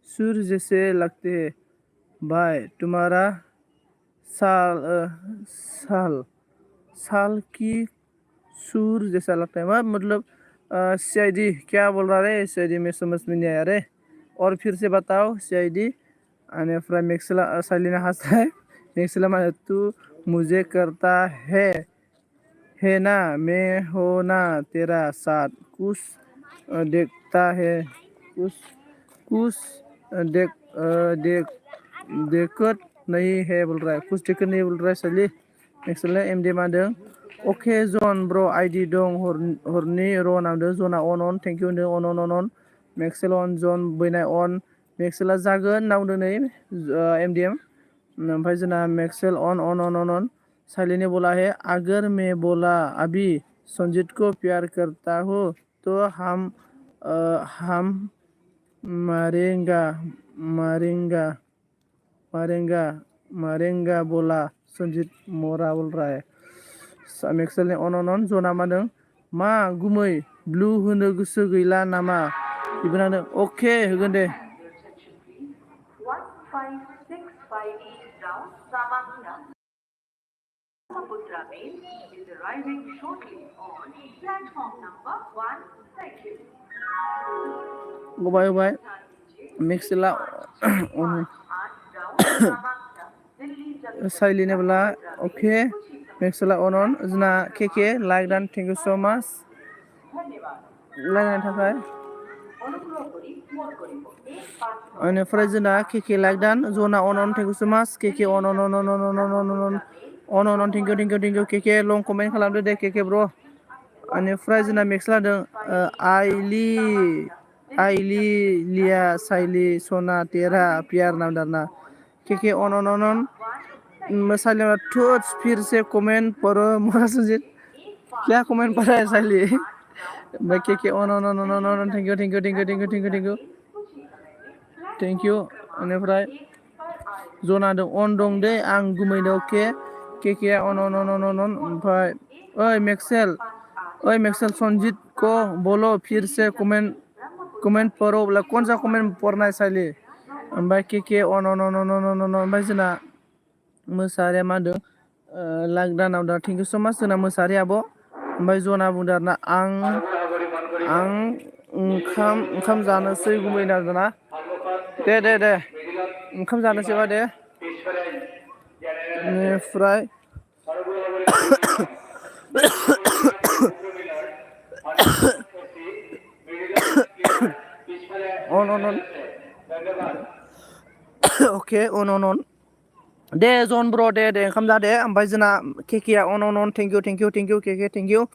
सुर जैसे लगते हैं भाई तुम्हारा साल की सुर जैसा लगता है मतलब CID क्या बोल रहा है CID में समझ में नहीं आया रे और फिर से बताओ CID अनेफ्राय मेक्सेला साइलिना हंसता है मेक्सेला माने तू मुझे करता है ना मैं हो ना तेरा साथ कुछ देखता है कुछ देखत नहीं है बोल रहा है कुछ देखत नहीं बोल रहा है साइली मेक्सेला MD मादों ओके जन ब्र आइडि दं हरनि र नामदों जना अन थेंक इउ होनदों अन मेक्सेल अन जन बैनाय अन मेक्सेला जागोन नावदों नै MDM ओमफ्राय जोंना मेक्सेल अन साइली ने बोला है अगर मैं बोला अभी संजीत को प्यार करता हूँ तो हम मारेंगा बोला संजीत मोरा बोल रहा है मेक्सेल ने अन जना मादों मा गुमै ब्लू होनो गोसो गैला नामा बिबोनानो अके होगोन दे Brahmaputra Mail is arriving shortly on platform number 1. Thank you. Goodbye. Mixela साइली ने बोला ओके मेक्सेला अन जोंना केके लाइक दान थेंक इउ सो माच लाइकनि थाखाय बेनिफ्राय जोंना केके लाइक दान जना अन थेंक इउ सो माच केके अन थेंक इउ केके लं कमेन्ट खालामदो दे केके ब्र बेनिफ्राय जोंना मेक्सेला होदों आइली लिया साइली सोना तेरा प्यार नाम दाना केके अन साइली तुझ फिर से कमेंट पढ़ो मोरा सुजीत क्या कमेंट पढ़ा है साइली ओमफ्राय केके अन थेंक इउ बेनिफ्राय जना दं अन दं दे आं गुमैनो अके केके अन ओमफ्राय ओइ मेक्सेल संजीत को बोलो फिर से कमेंट पढ़ो बोला कौन सा कमेंट पढ़ना है साइली ओमफ्राय केके अन ओमफ्राय जोंना मोसाहारिया मा होनदों लकडाउनाव दा थेंक इउ सो माच जोंना मोसाहारि आब' ओमफ्राय जना बुंदों आरोना आं ओंखाम जानोसै गुमैना जोंना दे ओंखाम जानोसैबा दे बेनिफ्राय अके अन दे जन ब्र दे ओंखाम जा दे ओमफ्राय जोंना केकेआ अन thank you KK thank you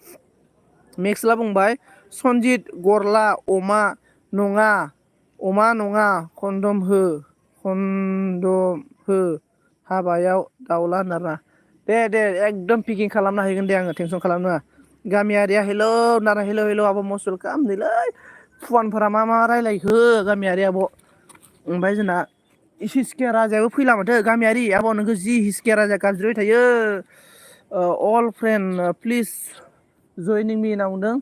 मेक्सेला बुंबाय संजीत गरला अमा नङा कन्डम हो हाबायाव दाउला होनना दे एकदम पिकिं खालामना हैगोन दे आङो टेनसन खालामनाङा गामियारिया हेलौ नारा हेलौ आब' मस्ट वेलकाम नैलै फुवानफोरा मा रायलायखो गामियारि आब' ओमफ्राय जोंना हिसकिया राजायाबो फैला माथो गामियारि आब' नोंखौ जि हिसकिया राजा गाबज्रिबाय थायो अल फ्रेन्ड प्लिज जयनिं मि होनना बुंदों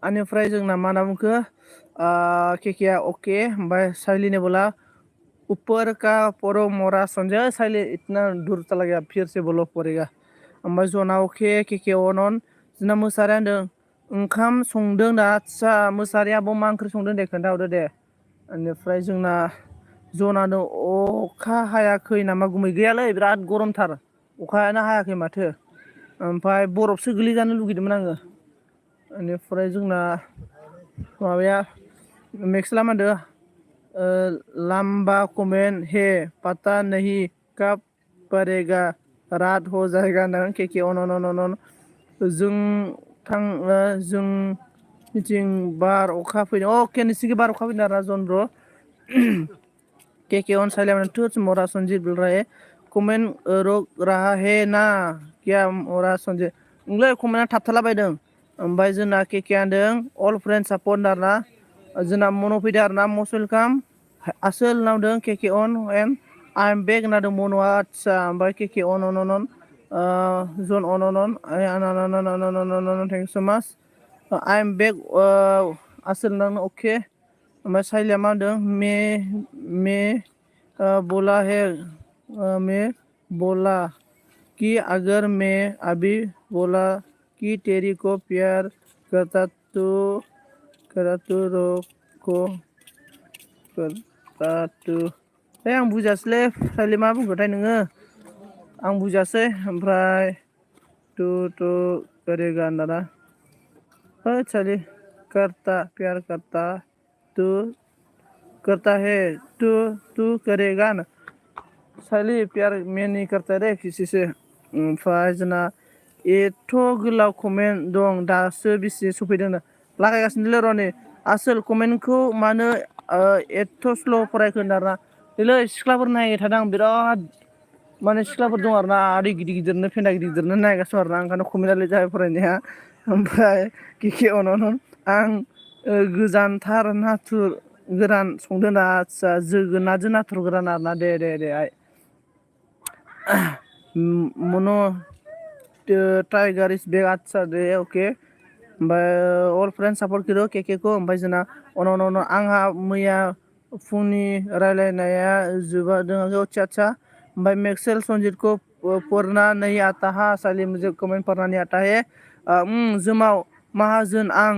बेनिफ्राय जोंना मा होनना बुंखो केकेआ अके ओमफ्राय साइलिने बोला ऊपर का परो मोरा संजय साइले इतना दूर चला गया फिर से बोलो पड़ेगा ओमफ्राय जना अके केके अनन जोंना मोसारिया होनदों ओंखाम संदों दा आदसा मोसारिया मा ओंख्रि संदों दे खोन्थाहरदो दे बेनिफ्राय जोंना जनानो अखा हायाखै नामा गुमै गैयालै बिराद गरमथार अखायानो हायाखै माथो ओमफ्राय बरफसो गोलैजानो लुगैदोंमोन आङो बेनिफ्राय जोंना माबाया मेक्सला मा होनदों लंबा कमेंट है पता नहीं कब पड़ेगा रात हो जाएगा नों केके अन जों जोंनिथिं बार अखा फैदों अके नोंसिनिथिं बार अखा फैदों आरोना जन ब्र केके अन साइलेंट टू मोरा संजीत बोल रहा है कमेंट रोक रहा है ना क्या मोरा संजीत नोंलाय कमेन्टआ थाबथाला बायदों ओमफ्राय जोंना केके होनदों अल फ्रेन्ड सापर्ट आरोना जोंना मन' फैदों आरोना मस्ट वेलकाम आसोल नावदों केके अन एन्ड आइ एम बेक होनदों मन'आ आदसा ओमफ्राय केके अन जन अन थेंक इउ सो माच आइ एम बेक आसोल नावदों अके ओमफ्राय साइलिया मा होनदों मे बोला है मे बोला कि अगर मैं अभी बोला कि तेरी को प्यार करता तू रोको करता तू आं बुजियासैलै साइलि मा बुंखोथाय नोङो आं बुजियासै ओमफ्राय तू करेगा होनदाना ओइ साइलि करता प्यार करता तू करता है तू करेगा ना साइलि प्यार मैं नहीं करता रे किसी से ओमफ्राय जोंना एथ' गोलाव कमेन्ट दं दासो बेसे सफैदों लागायगासिनोलै र' नै आसोल कमेन्टखौ मानो एथ' स्ल' फरायखो होनदाना नैलै सिख्लाफोर नायबाय थादों आं बिराद माने सिख्लाफोर दं आरोना आदै गिदिर गिदिरनो फेन्दा गिदिर गिदिरनो नायगासिनो आरोना ओंखायनो कमेन्टआ लेट जाबाय फरायनाया ओमफ्राय केके अन आं गोजानथार नाथुर गोरान संदों ना आदसा जोगोनारजों नाथुर गोरान आरोना दे आइ मनो टाइगार इज बेक आदसा दे अके ओमफ्राय अल फ्रेन्ड सापर्ट करो केकेखौ ओमफ्राय जोंना अन आंहा मैया फुंनि रायलायनाया जोबादों आदसा ओमफ्राय मेक्सेल संजीत को पढ़ना नहीं आता हा साइलि मुझे कमेंट पढ़ना नहीं आता है जोमाव माहाजोन आं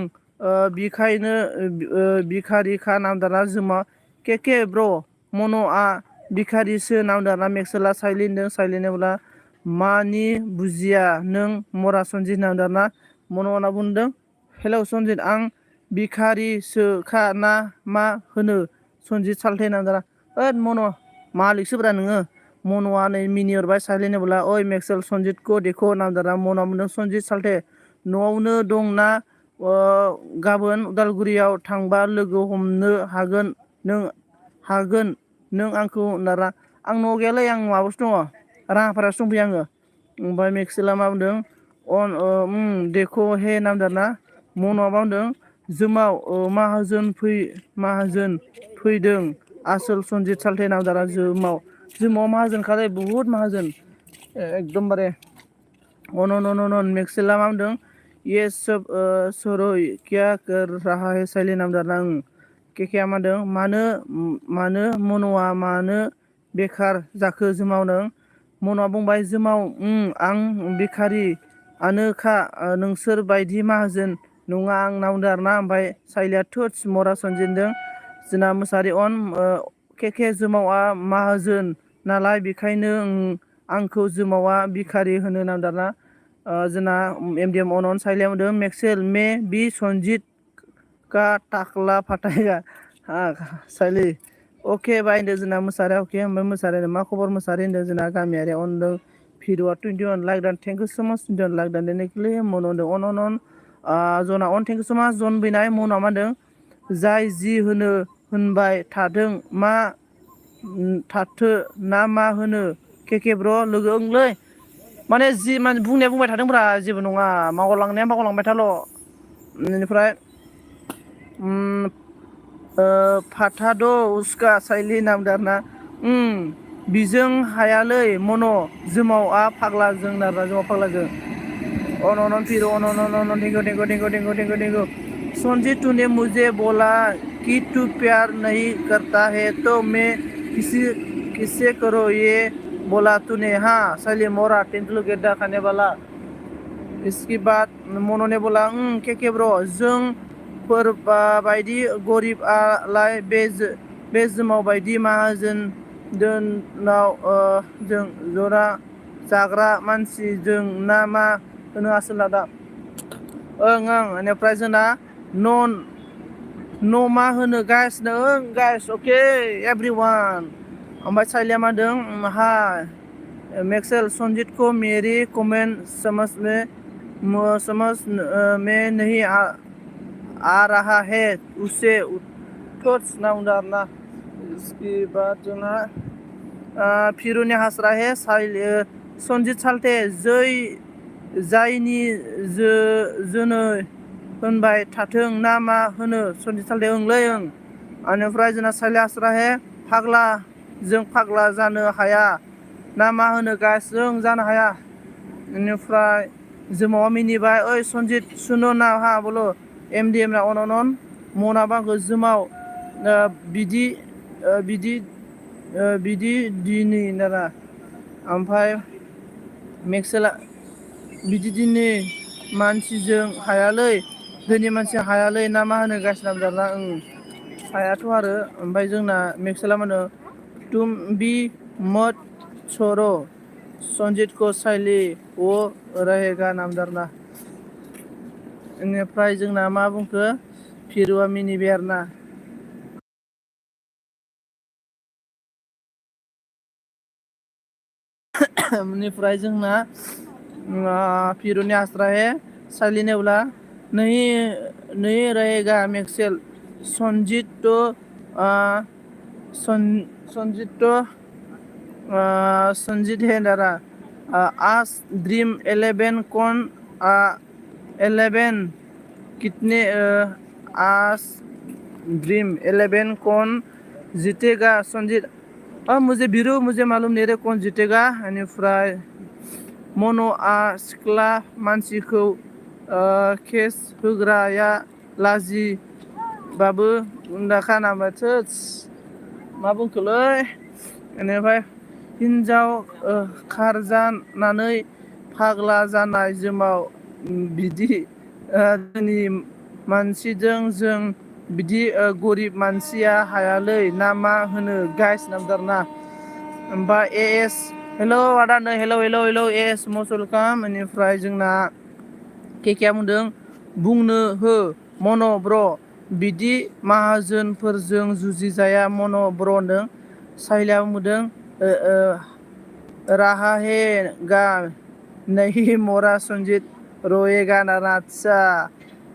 बिखायनो बिखारिखा नामदारा जोमाव केके ब्र मन'आ बिखारिसो नामदारा मेक्सेला साइलिनो बोला मानि बुजिया नों मरा संजीत नामदारना मन' होनना बुंदों हेलौ संजीत आं बिखारिसोखा ना मा होनो संजीत साल्थे नामदारा ओद मन' मालिकसोब्रा नोङो मन'आ नै मिनिहरबाय साइलिनो बोला ओइ मेक्सेल संजीतखौ देखो नामदारा मन'आ बुंदों संजीत साल्थे न'आवनो दं ना गाबोन उदालगुरियाव थांबा लोगो हमनो हागोन नों आंखौ होनदारा आं न'आव गैयालै आं माबायावसो दङ राङापारायावसो दंफैयो आङो ओमफ्राय मेक्सेला मा बुंदों देखो हे नामदारना मन'आ मा बुंदों जोमाव माहाजोन फैदों आसोल संजीत साल्थे नामदारा जोमाव माहाजोनखालै बुहुद माहाजोन एकदमबारे अन मेक्सेला मा बुंदों ये सब सरोय क्या कर रहा है साइलि नामदारना केकेआ मा होनदों मानो मन'आ मानो बेखार जाखो जोमावनो मन'आ बुंबाय जोमाव आं बेखारिआनोखा नोंसोर बायदि माहाजोन नङा आं बुंदों आरोना ओमफ्राय साइलिया थुत्स मरा संजीतजों जोंना मोसाहारि अन केके जोमावआ माहाजोन नालाय बेखायनो आंखौ जोमावआ बिखारि होनो नामदारना जोंना एमडिएम अन साइलिया बुंदों मेक्सेल मे बि संजीत का टाकला फाटायगा साइलि अके बाय होनदों जोंना मोसाहारिया अके ओमफ्राय मोसाहारिया मा खबर मोसाहारि होनदों जोंना गामियारि अनदों भिडिअआ 21 लाइक दान थेंक इउ सो माच 21 लाइक दान देनेकलि मन होनदों अन जना अन थेंक इउ सो माच जन बैनाय मनआ मा होनदों जाय जि होनो होनबाय थादों मा थाथो ना मा होनो केके ब्र लोगो ओंलै माने जि माने बुंनाया बुंबाय थादोंब्रा जेबो नङा मावलांनाया मावलांबाय थाल' बेनिफ्राय फाथाद' उसका साइलि नामदारना बिजों हायालै मन' जोमावआ फाग्लाजों नारना जोमाव फाग्लाजों अन फिर अन थेंक इउ संजीत तूने मुझे बोला कि तू प्यार नहीं करता है तो मैं किससे करो ये बोला तूने। हाँ साइली मोरा तेंदुलु गेद्दा खाने वाला। इसके बाद मोनो ने बोला के ब्रो जों फोर बायदि गरिब आलाय बे जुमाव बायदि माहाजोन दोनाव जों जरा जाग्रा मानसि जों ना मा होनो आसोला दा ओं बेनिफ्राय जोंना न' मा होनो गाइस नो गाइस अके एवरीवन। ओमफ्राय साइलिया मा होनदों हाय मैक्सवेल संजीत को मेरी कमेंट समझ में नहीं आ रहा है उसे थोट्स ना। इसके बाद जोंना फिरुनि हासरा है संजीत साल्टे जायनि जोनै होनबाय थाथों ना मा होनो संजीत साल्टे ओंलै ओं। बेनिफ्राय जोंना साइले हासरा है फाग्ला जों फाग्ला जानो हाया ना मा होनो गाइस जों जानो हाया। बेनिफ्राय जोमावा मिनिबाय ओइ संजीत सुनो ना हा बोलो एमडीएम ना अन मना बांखौ जोमाव बिदि दिनै नारा। ओमफ्राय मेक्सेला बिदि दिनै मानसिजों हायालै धोनि मानसि हायालै ना मा होनो गाइस नामजादा हायाथ' आरो। ओमफ्राय जोंना मेक्सेला मा होनो तुम भी मत छोड़ो संजीत को साइली वो रहेगा नामदारना। बेनिफ्राय जोंना मा बुंखो फिरुआ मिनिबाय आरोना। बेनिफ्राय जोंना फिरुनि आस्रा है साइली ने बोला नहीं रहेगा मैक्सवेल संजीत तो संजीत है दारा आज ड्रीम 11 कौन 11 कितने आज ड्रीम 11 कौन जीतेगा संजीत मुझे मालूम नहीं रे कौन जीतेगा। बेनिफ्राय मन'आ सिख्ला मानसिखौ केस होग्राया लाजिबाबो उन्दाखा नामाथो मा बुंखोलै। बेनिफ्राय हिन्जाव खारजानानै फाग्ला जानाय जोमाव बिदि धोनि मानसिजों जों बिदि गरिब मानसिया हायालै ना मा होनो गाइस नामदारना। ओमफ्राय एएस हेलौ आदा नै हेलौ एएस मस्ट वेलकाम। बेनिफ्राय जोंना केकेआ बुंदों बुंनो हो मन' ब्र बिदि माहाजोनफोरजों जुजिजाया मन' ब्र होनदों। साहिलिया बुंदों राहा हे गा नहीं मोरा संजीत रोएगा नारा। आच्छा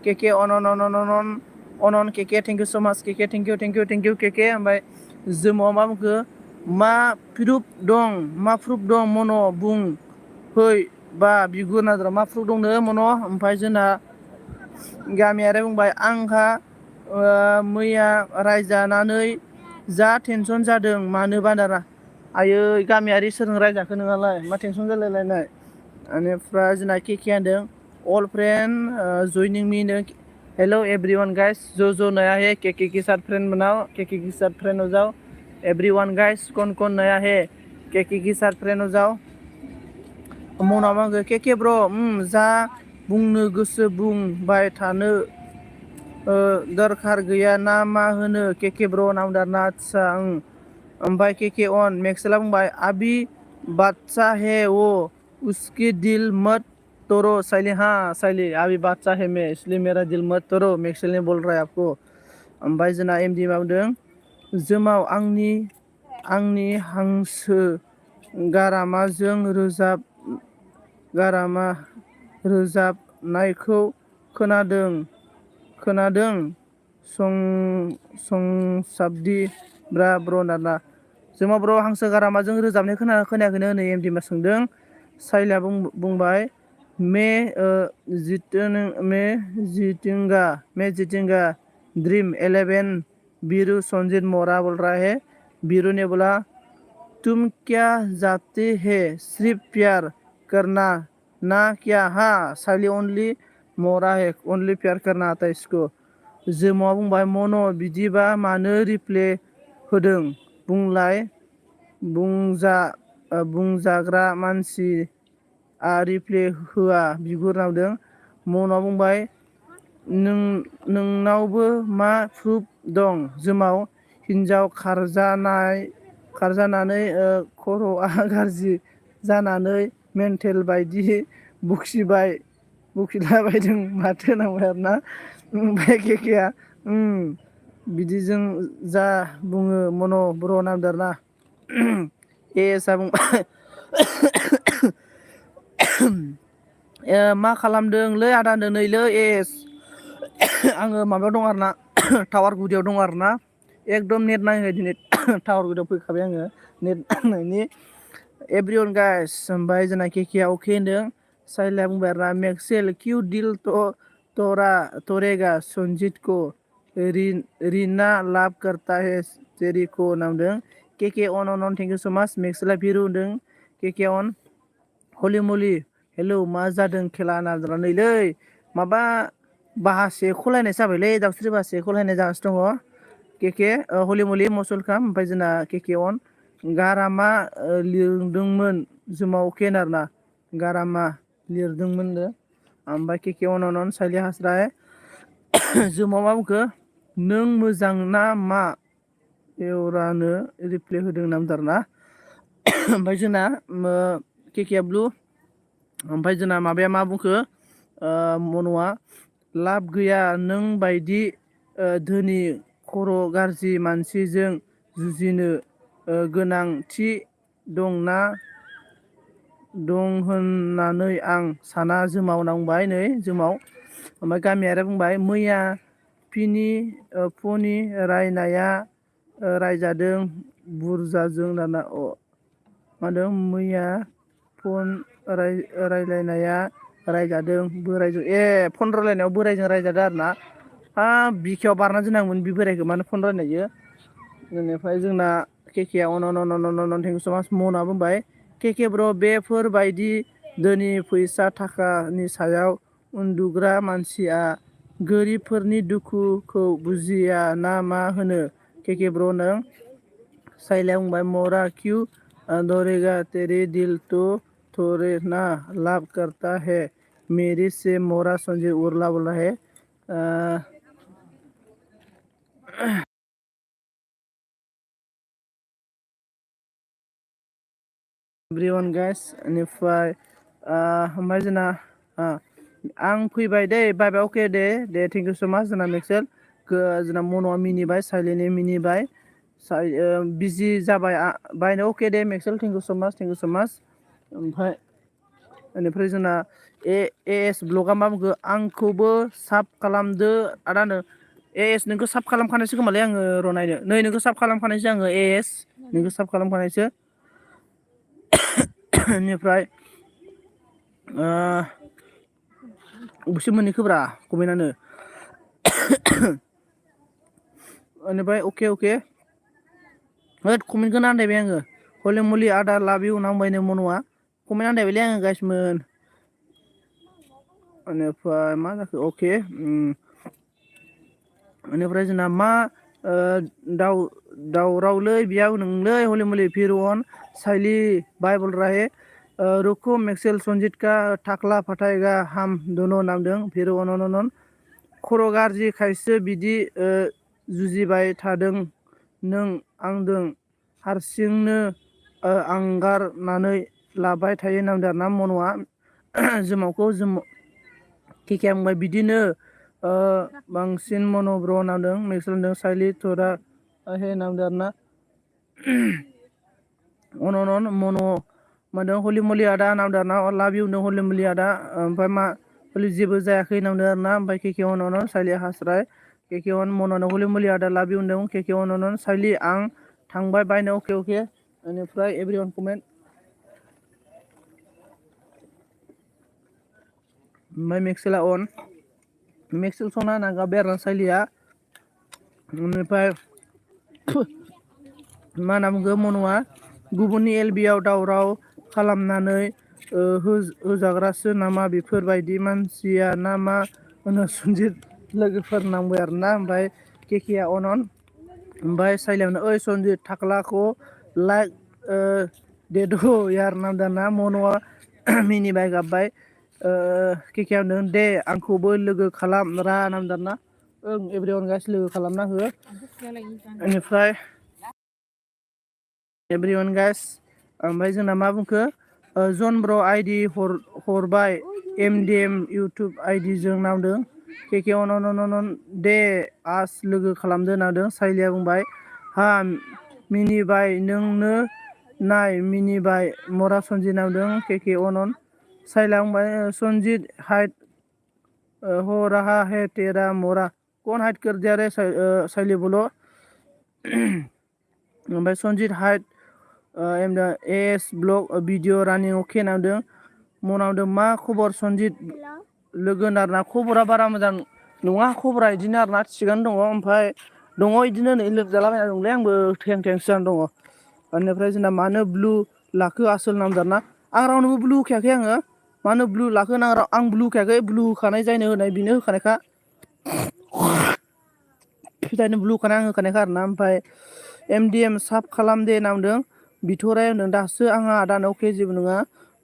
KK अनन KK thank you so much KK thank you KK. ओमफ्राय जोमाव मा बुंखो मा प्रुफ दं मन' बुं फै बा बिगुर नाज्रा मा प्रुफ दंनो मन'। ओमफ्राय जोंना गामियारि बुंबाय आंहा मैया रायजानानै जा टेनसन जादों मानोबा दारा आयै गामियारि सोरजों रायजाखो नोंहालाय मा टेनसन जालायलायनाय। बेनिफ्राय जोंना केके होनदों अल फ्रेन्ड जइनिं मी होनदों हेलो एवरीवन गाइस जो नया है केके के साथ फ्रेंड बनाओ केके के साथ फ्रेंड हो जाओ एवरीवन गाइस कौन नया है केके के साथ फ्रेंड हो जाओ। मना मा केके ब्र जा बुंनो गोसो बुंबाय थानो दरखार गैया ना मा होनो केके ब्र नाम दारना। आच्छा ओमफ्राय केके अन मेक्सेला बुंबाय अभी बादशाह है वो उसकी दिल मत तोड़ो साइली। हाँ साइली अभी बादशाह है मैं इसलिए मेरा दिल मत तोड़ो मेक्सेल ने बोल रहा है आपको। ओमफ्राय जोंना एमडि मा बुंदों जोमाव आंनि हांसो गारामाजों रोजाबनायखौ खोनादों संसाबदि ब्रा ब्र नाना। जोमा ब्र हांसो गारामाजों रोजाबनाय खोनायाखैनो होनै एमडि सोंदों। साइलिया बुंबाय मैं जीतूंगा ड्रीम 11 बीरू संजीत मोरा बोल रहा है। बीरू ने बोला तुम क्या चाहते है सिर्फ प्यार करना ना क्या। हाँ साइली ओनली मोरा है ओनली प्यार करना आता है इसको। जोमावा बुंबाय मन' बिदिबा मानो रिप्ले होदों बुंलाय बुंजाग्रा मानसि रिप्ले होआ बिगुर नावदों। मना बुंबाय नोंनावबो मा प्रुफ दं जोमाव हिन्जाव खारजानानै खर'आ गाज्रि जानानै मेन्टेल बायदि बखिलाबायदों माथो नांबाय आरोना। ओमफ्राय केकेआ बिदिजों जा बुङो मन' ब्र नांदों आरोना। एसआ बुंबाय मा खालामदोंलै आदा नैलै एस आङो माबायाव दं आरोना टावार गुदियाव दं आरोना एकदम नेट नाङै दिनै टावार गुदियाव फैखाबाय आङो नेट नांनायनि एभ्रिवन गाइस ओमफ्राय जोंना केकेआ अके होनदों। साइलाया बुंबाय आरोना मेक्सेल किउ दिल तोरेगा सन्जित को रीना लाभ करता है जेरी को नामदों। केके अन थेंक इउ सो माच। मेक्सेला भिरु होनदों केके अन हलि मलि हेलौ मा जादों खेला नायलै माबा बाहासे खलायनाय जाबायलै दावस्रि बाहासे खलायनाय जागासिनो दङ। केके हलि मलि मसलखाम ओमफ्राय जोंना केके अन गारामा लिरदोंमोन जुमाव अकेन आरोना गारामा लिरदोंमोननो। ओमफ्राय केके अन साइलि हास्राय जोमाव मा बुंखो नों मोजां ना मा एवरानो रिप्ले होदों नामदार ना। ओमफ्राय जोंना केकेआ ब्लु ओमफ्राय जोंना माबाया मा बुंखो मन'आ लाब गैया नों बायदि धोनि खर' गाज्रि मानसिजों जुजिनो गोनांथि दं होननानै आं साना जोमाव नांबाय नै जोमाव। ओमफ्राय गामियारि बुंबाय मैया फनि रायजादों बुरजाजों दाना मा होनदों मैया फन रायलायनाया रायजादों बोरायजों फन रायलायनायाव बोरायजों रायजादों आरोना। बिखायाव बारना दोननांगौमोन बे बोरायखौ मानो फन रायलायो। बेनिफ्राय जोंना केकेआ अन थेंक इउ सो माच। मना बुंबाय केके ब्र बेफोरबायदि धोनि फैसा थाखानि सायाव उन्दुग्रा मानसिया गोरिबफोरनि दुखुखौ बुजिया ना मा होनो केके ब्र नों। साइलाया बुंबाय मोरा क्यों दौड़ेगा तेरे दिल तो थोड़े ना लाभ करता है मेरी से मोरा संजय उर्ला बोला है। एभ्रिवन गाइस बेनिफ्राय ओमफ्राय जोंना आं फैबाय दै बाय बाय अके दे थेंक इउ सो माच। जोंना मेक्सेल जोंना मन'आ मिनिबाय साइलेनि मिनिबाय बिजि जाबाय बायनो अके दे मेक्सेल थेंक इउ सो माच थेंक इउ सो माच। ओमफ्राय बेनिफ्राय जोंना एस ब्लगआ मा बुंखो आंखौबो साब खालामदो आदानो एस नोंखौ साब खालामखानायसो खोमालै आङो र' नायनो नै नोंखौ साब खालामखानायसो आङो एस नोंखौ साब खालामखानायसो। बेनिफ्राय अबेसो मोनहैखोब्रा कमेन्टआनो बेनिफ्राय अके होद कमेन्टखौनो आन्दायबाय आङो हलि मलि आदा लाभ इउ नांबायनो मन'आ कमेन्ट आन्दायबायलै आङो गाइसमोन। बेनिफ्राय मा जाखो अके बेनिफ्राय जोंना मा दावरावलै बेयाव नोंलै हलि मलि फिरवन साइली बाइबल राहे रुको मेक्सेल सन्जित का थाख्ला फाथायगा हाम दोनों नामदों फिरवन खर' गाज्रिखायसो बिदि जुजिबाय थादों नों आंदों हारसिंनो आंगारनानै लाबाय थायो नामदों ना मन'आ जोमावखौ केकेआ बुंबाय बिदिनो बांसिन मन' ब्र नामदों मेक्सेल होनदों साइली थोरा हे नामदों आरोना। अन मन' मादों हलि मलि आदा नामदों आरोना लाभ इउ होनदों हलि मलि आदा ओमफ्राय मा हलि जेबो जायाखै नामदों आरोना। ओमफ्राय केके अन साइली हास्राय केके अन मन'नो हलि मलि आदा लाभ इउ होनदों केके अन साइली आं थांबाय बायनो अके बेनिफ्राय एभ्रिवन कमेन्ट ओमफ्राय मेक्सेला अन मेक्सेल सना नागा बेरना साइलिया बेनिफ्राय मा होनना बुंखो मन'आ गुबुननि एलबियाव दावराव खालामनानै होजाग्रासो नामा बेफोरबायदि मानसिया ना मा होनो सन्जित लोगोफोर नांबाय आरोना ओमफ्राय केकेआ अनन ओमफ्राय साइलायावनो ओइ सनजित थाख्लाखौ लाइक देद' यार नामदाना मन'आ मिनिबाय गाबबाय केकेआ होनदों दे आंखौबो लोगो खालाम रा नामदाना ओं एभ्रिवान गाइस लोगो खालामना हो बेनिफ्राय एभ्रिवान गाइस ओमफ्राय जोंना मा बुंखो जन ब्र आइडि हरबाय एमडिएम इउटुब आइडि जों नामदों केके अन दे आस लोगो खालामदो नांदों साइलिया बुंबाय हा मिनिबाय नोंनो नाय मिनिबाय मरा सनजित नामदों केके अनन साइला बुंबाय सनजित हाइट हो रहा है तेरा मोरा कौन हाइट कर दिया रे साइली बोलो ओमफ्राय सनजित हाइट एम दा एस ब्लग भिडिअ रानिं अके नामदों मनावदों मा खबर सनजित लोगो आरोना खबरा बारा मोजां नङा खबरा बिदिनो आरोना थिगानो दङ ओमफ्राय दङ बिदिनो नै लोमजालाबायना दंलै आंबो थें थेंसो जाना दङ बेनिफ्राय जोंना मानो ब्लु लाखो आसोल नामजादा आं रावनोबो ब्लु होखायाखै आङो मानो ब्लु लाखो आं ब्लु होखायाखै ब्लु होखानाय जायनो होनाय बेनो होखानायखा फिथाइनो ब्लु होखानाय आं होखानायखा आरोना ओमफ्राय एमडिएम साब खालाम दे नामदों बिथराय होनदों दासो आंहा आदानो अके जेबो नङा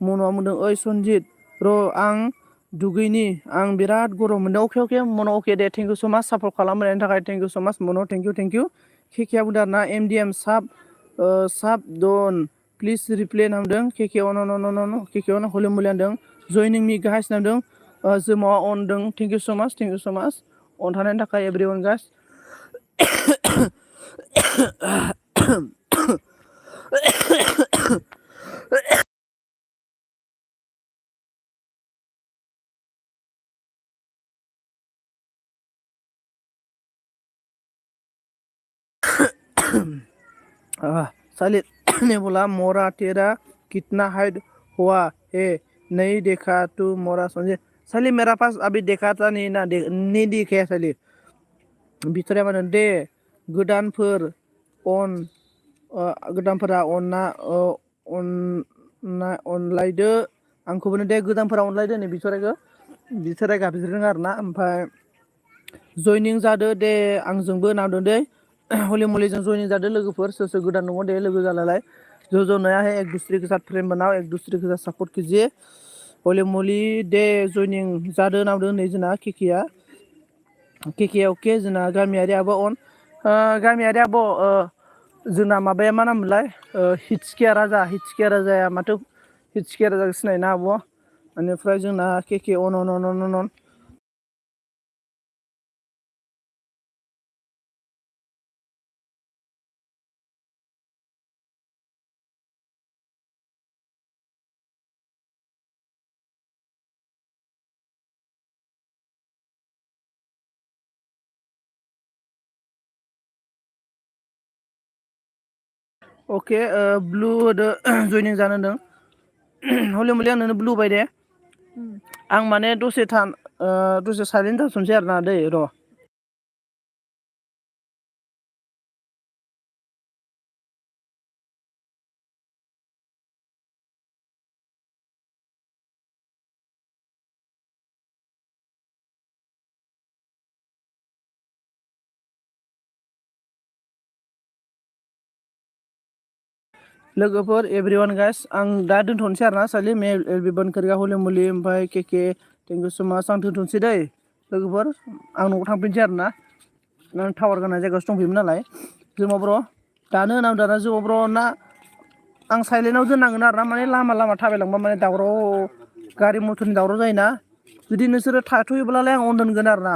मन'आ बुंदों ओइ सनजित र' आं दुगैनि आं बिराद गरम मोनदों अके मन' अके दे थेंक इउ स' माच सापर्ट खालामनायनि थाखाय थेंक इउ स' माच मन' थेंक इउ केकेआ बुंदों आरोना एमडिएम साब दन प्लिज रिप्ले नामदों केके अन केके अन हले मुलि होनदों जयनिं मि गाइस नामदों जोमावा अनदों थेंक इउ स' माच अन थानायनि थाखाय एभ्रिवान गाइस सालित ने बोला मोरा तेरा कितना हाइट हुआ है नहीं देखा तू मोरा समझे साली मेरा पास अभी देखा था नहीं ना नहीं दिखे साली बिथोराया मा होनो दे गोदानफोर गोदानफोरा अनलायदो आंखौबो दे गोदानफोरा अनलायदो नै बिथोराय गाबज्रिदों आरोना ओमफ्राय जयनिं जादो दे आंजोंबो नांदों दे हलि मलिजों जयनिं जादो लोगोफोर सोर सोर गोदान दङ दे लोगो जालालाय जो नया है एक दूसरे के साथ फ्रेंड बनाओ एक दूसरे के साथ सपोर्ट कीजिए हलि मलि दे जयनिं जादो नांदों नै जोंना केके अके जोंना गामियारि आब' गामियारि आब' जोंना माबाया मा नाममोनलाय हिटसकिया राजाया माथो हिटसकिया राजाखौ सिनायोना आब' बेनिफ्राय जोंना केके अन अके ब्लु होदो जयनिं जानो होनदों हलि मलि आं नोंनो ब्लु होबाय दे आं माने दसे साइलेन्ट जाथ'नोसै आरोना दै र' लोगोफोर एभ्रिवान गाइस आं दा दोनथ'नोसै आरोना सालि मे एलबिबन खोरिगा हलि मुलि ओमफ्राय केके थेंक इउ स' माच आं दोनथ'नोसै दै लोगोफोर आं न'आव थांफिनसै आरोना आं टावार गोनां जायगायावसो दंफैयोमोन नालाय जोमा ब्र' दानो होनां दाना जोमा ब्र' ना आं साइलेन्टआव दोननांगोन आरोना माने लामा थाबायलांबा माने दावराव गारि मथरनि दावराव जायोना जुदि नोंसोरो थाथ'योब्लालाय आं अन दोनगोन आरोना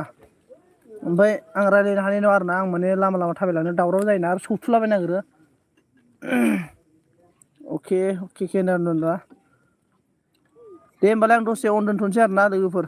ओमफ्राय आं रायज्लायनो हानाय नङा आरोना आं माने लामा थाबायलांनो दावराव जायोना आरो सौथुलाबायनो नागिरो अके दे होमबालाय आं दसे अन दोनथ'नोसै आरोना लोगोफोर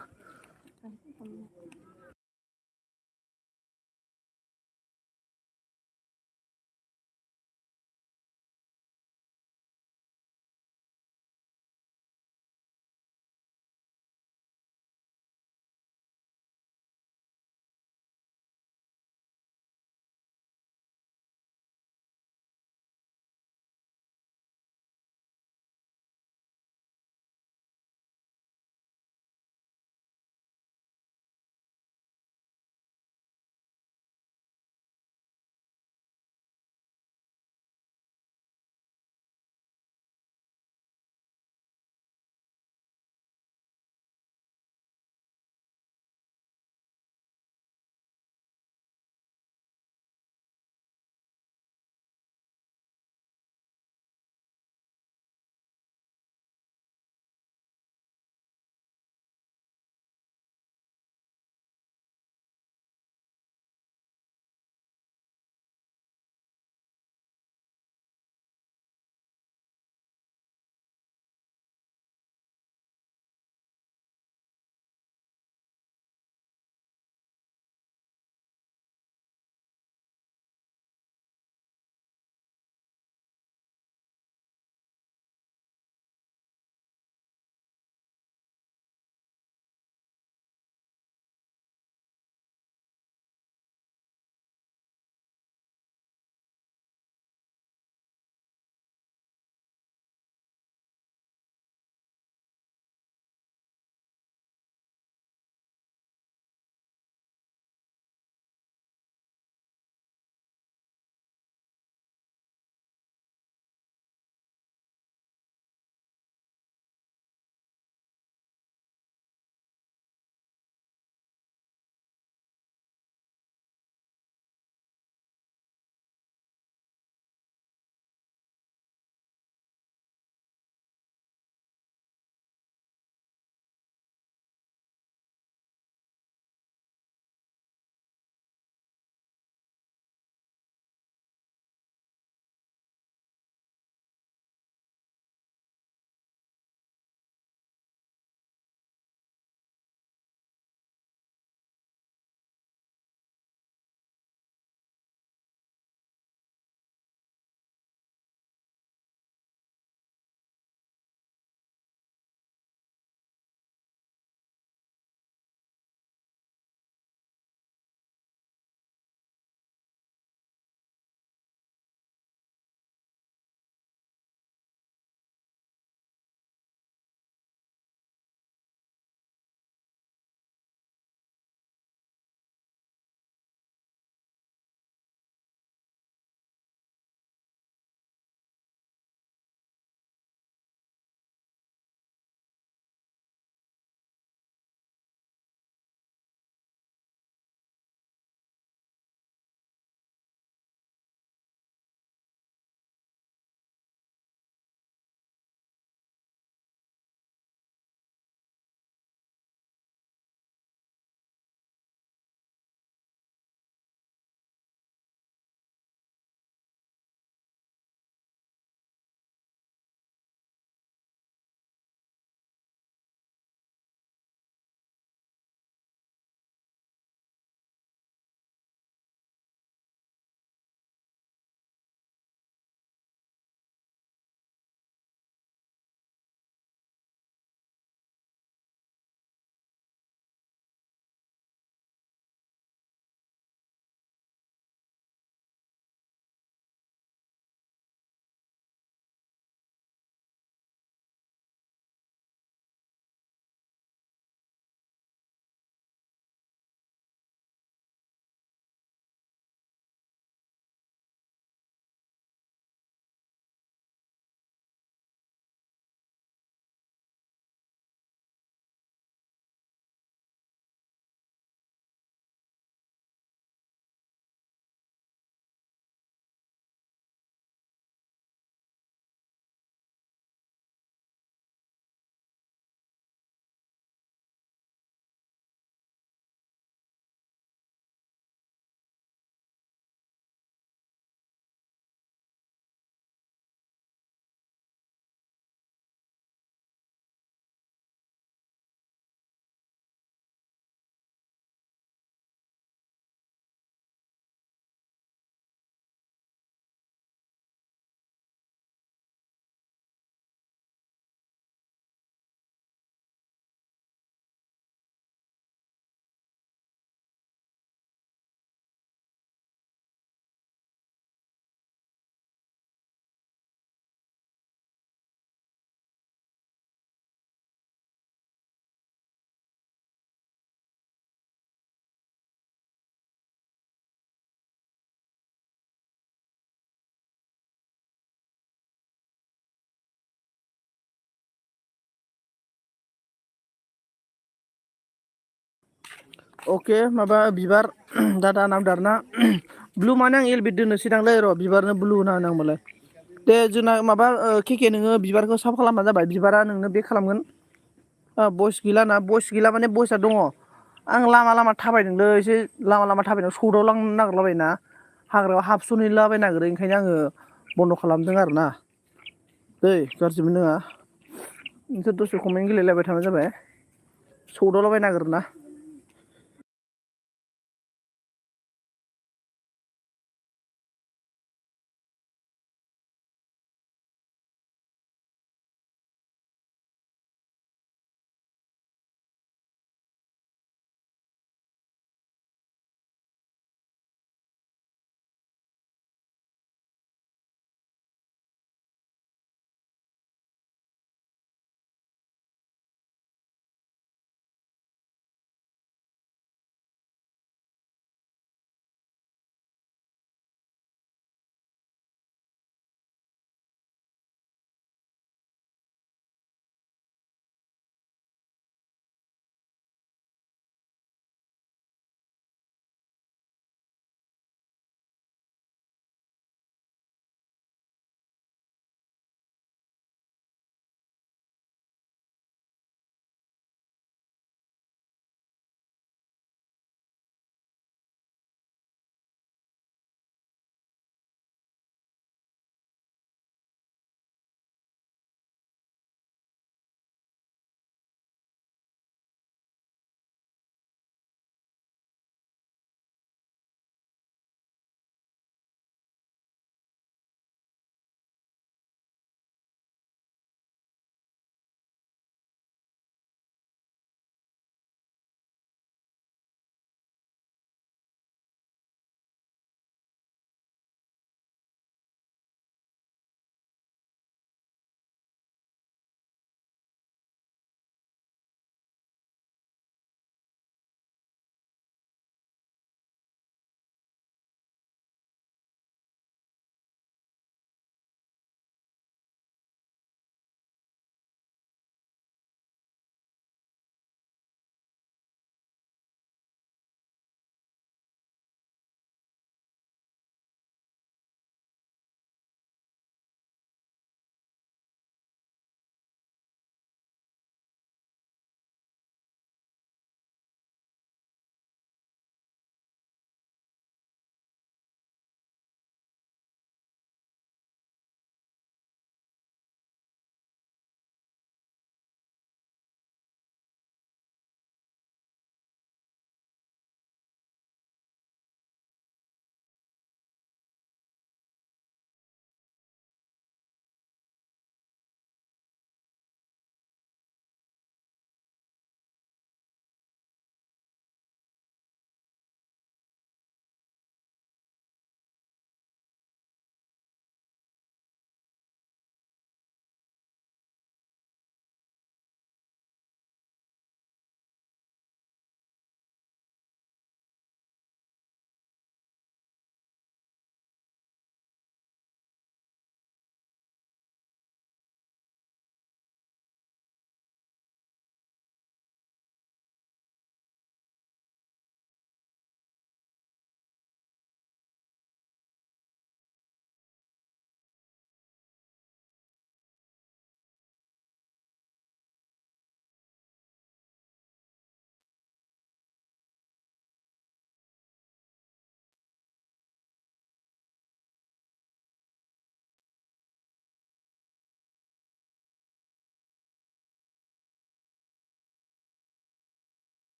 अके माबा बिबार दादा नामदार ना ब्लु माने आं एलबिद दोननोसैदांलै र' बिबारनो ब्लु होना होनो आं मालाय दे जोंना माबा केके नोङो बिबारखौ साफ खालामबानो जाबाय बिबारा नोंनो बेक खालामगोन बयस गैला ना बयस गैला माने बयसा दङ आं लामा लामा थाबायदोंलै एसे लामा लामा थाबायनायाव सौदावलांनो नागिरलाबायना हाग्रायाव हाबस'नहैलाबायनो नागिरो ओंखायनो आङो बन्द' खालामदों आरोना दै गाज्रि मोननाङा नोंसोर दसे कमेन्ट गेलेलायबाय थाबानो जाबाय सौदावलाबायनो नागिरो ना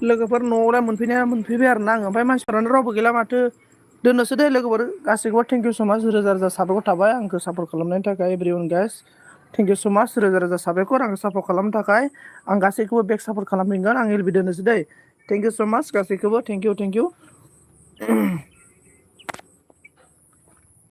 लोगोफोर न'आवलाय मोनफैनाया मोनफैबाय आरो ना आङो ओमफ्राय मानसिफोरानो रावबो गैला माथो दोननोसै दे लोगोफोर गासैखौबो थेंक इउ स' माच रोजा रोजा साबायखर थाबाय आंखौ सापर्ट खालामनायनि थाखाय everyone guys thank you so' माच रोजा रोजा साबायखर आंखौ सापर्ट खालामनो थाखाय आं गासैखौबो बेक सापर्ट खालामफिनगोन आं एलबि दोननोसै दे थेंक इउ स' माच गासैखौबो थेंक इउ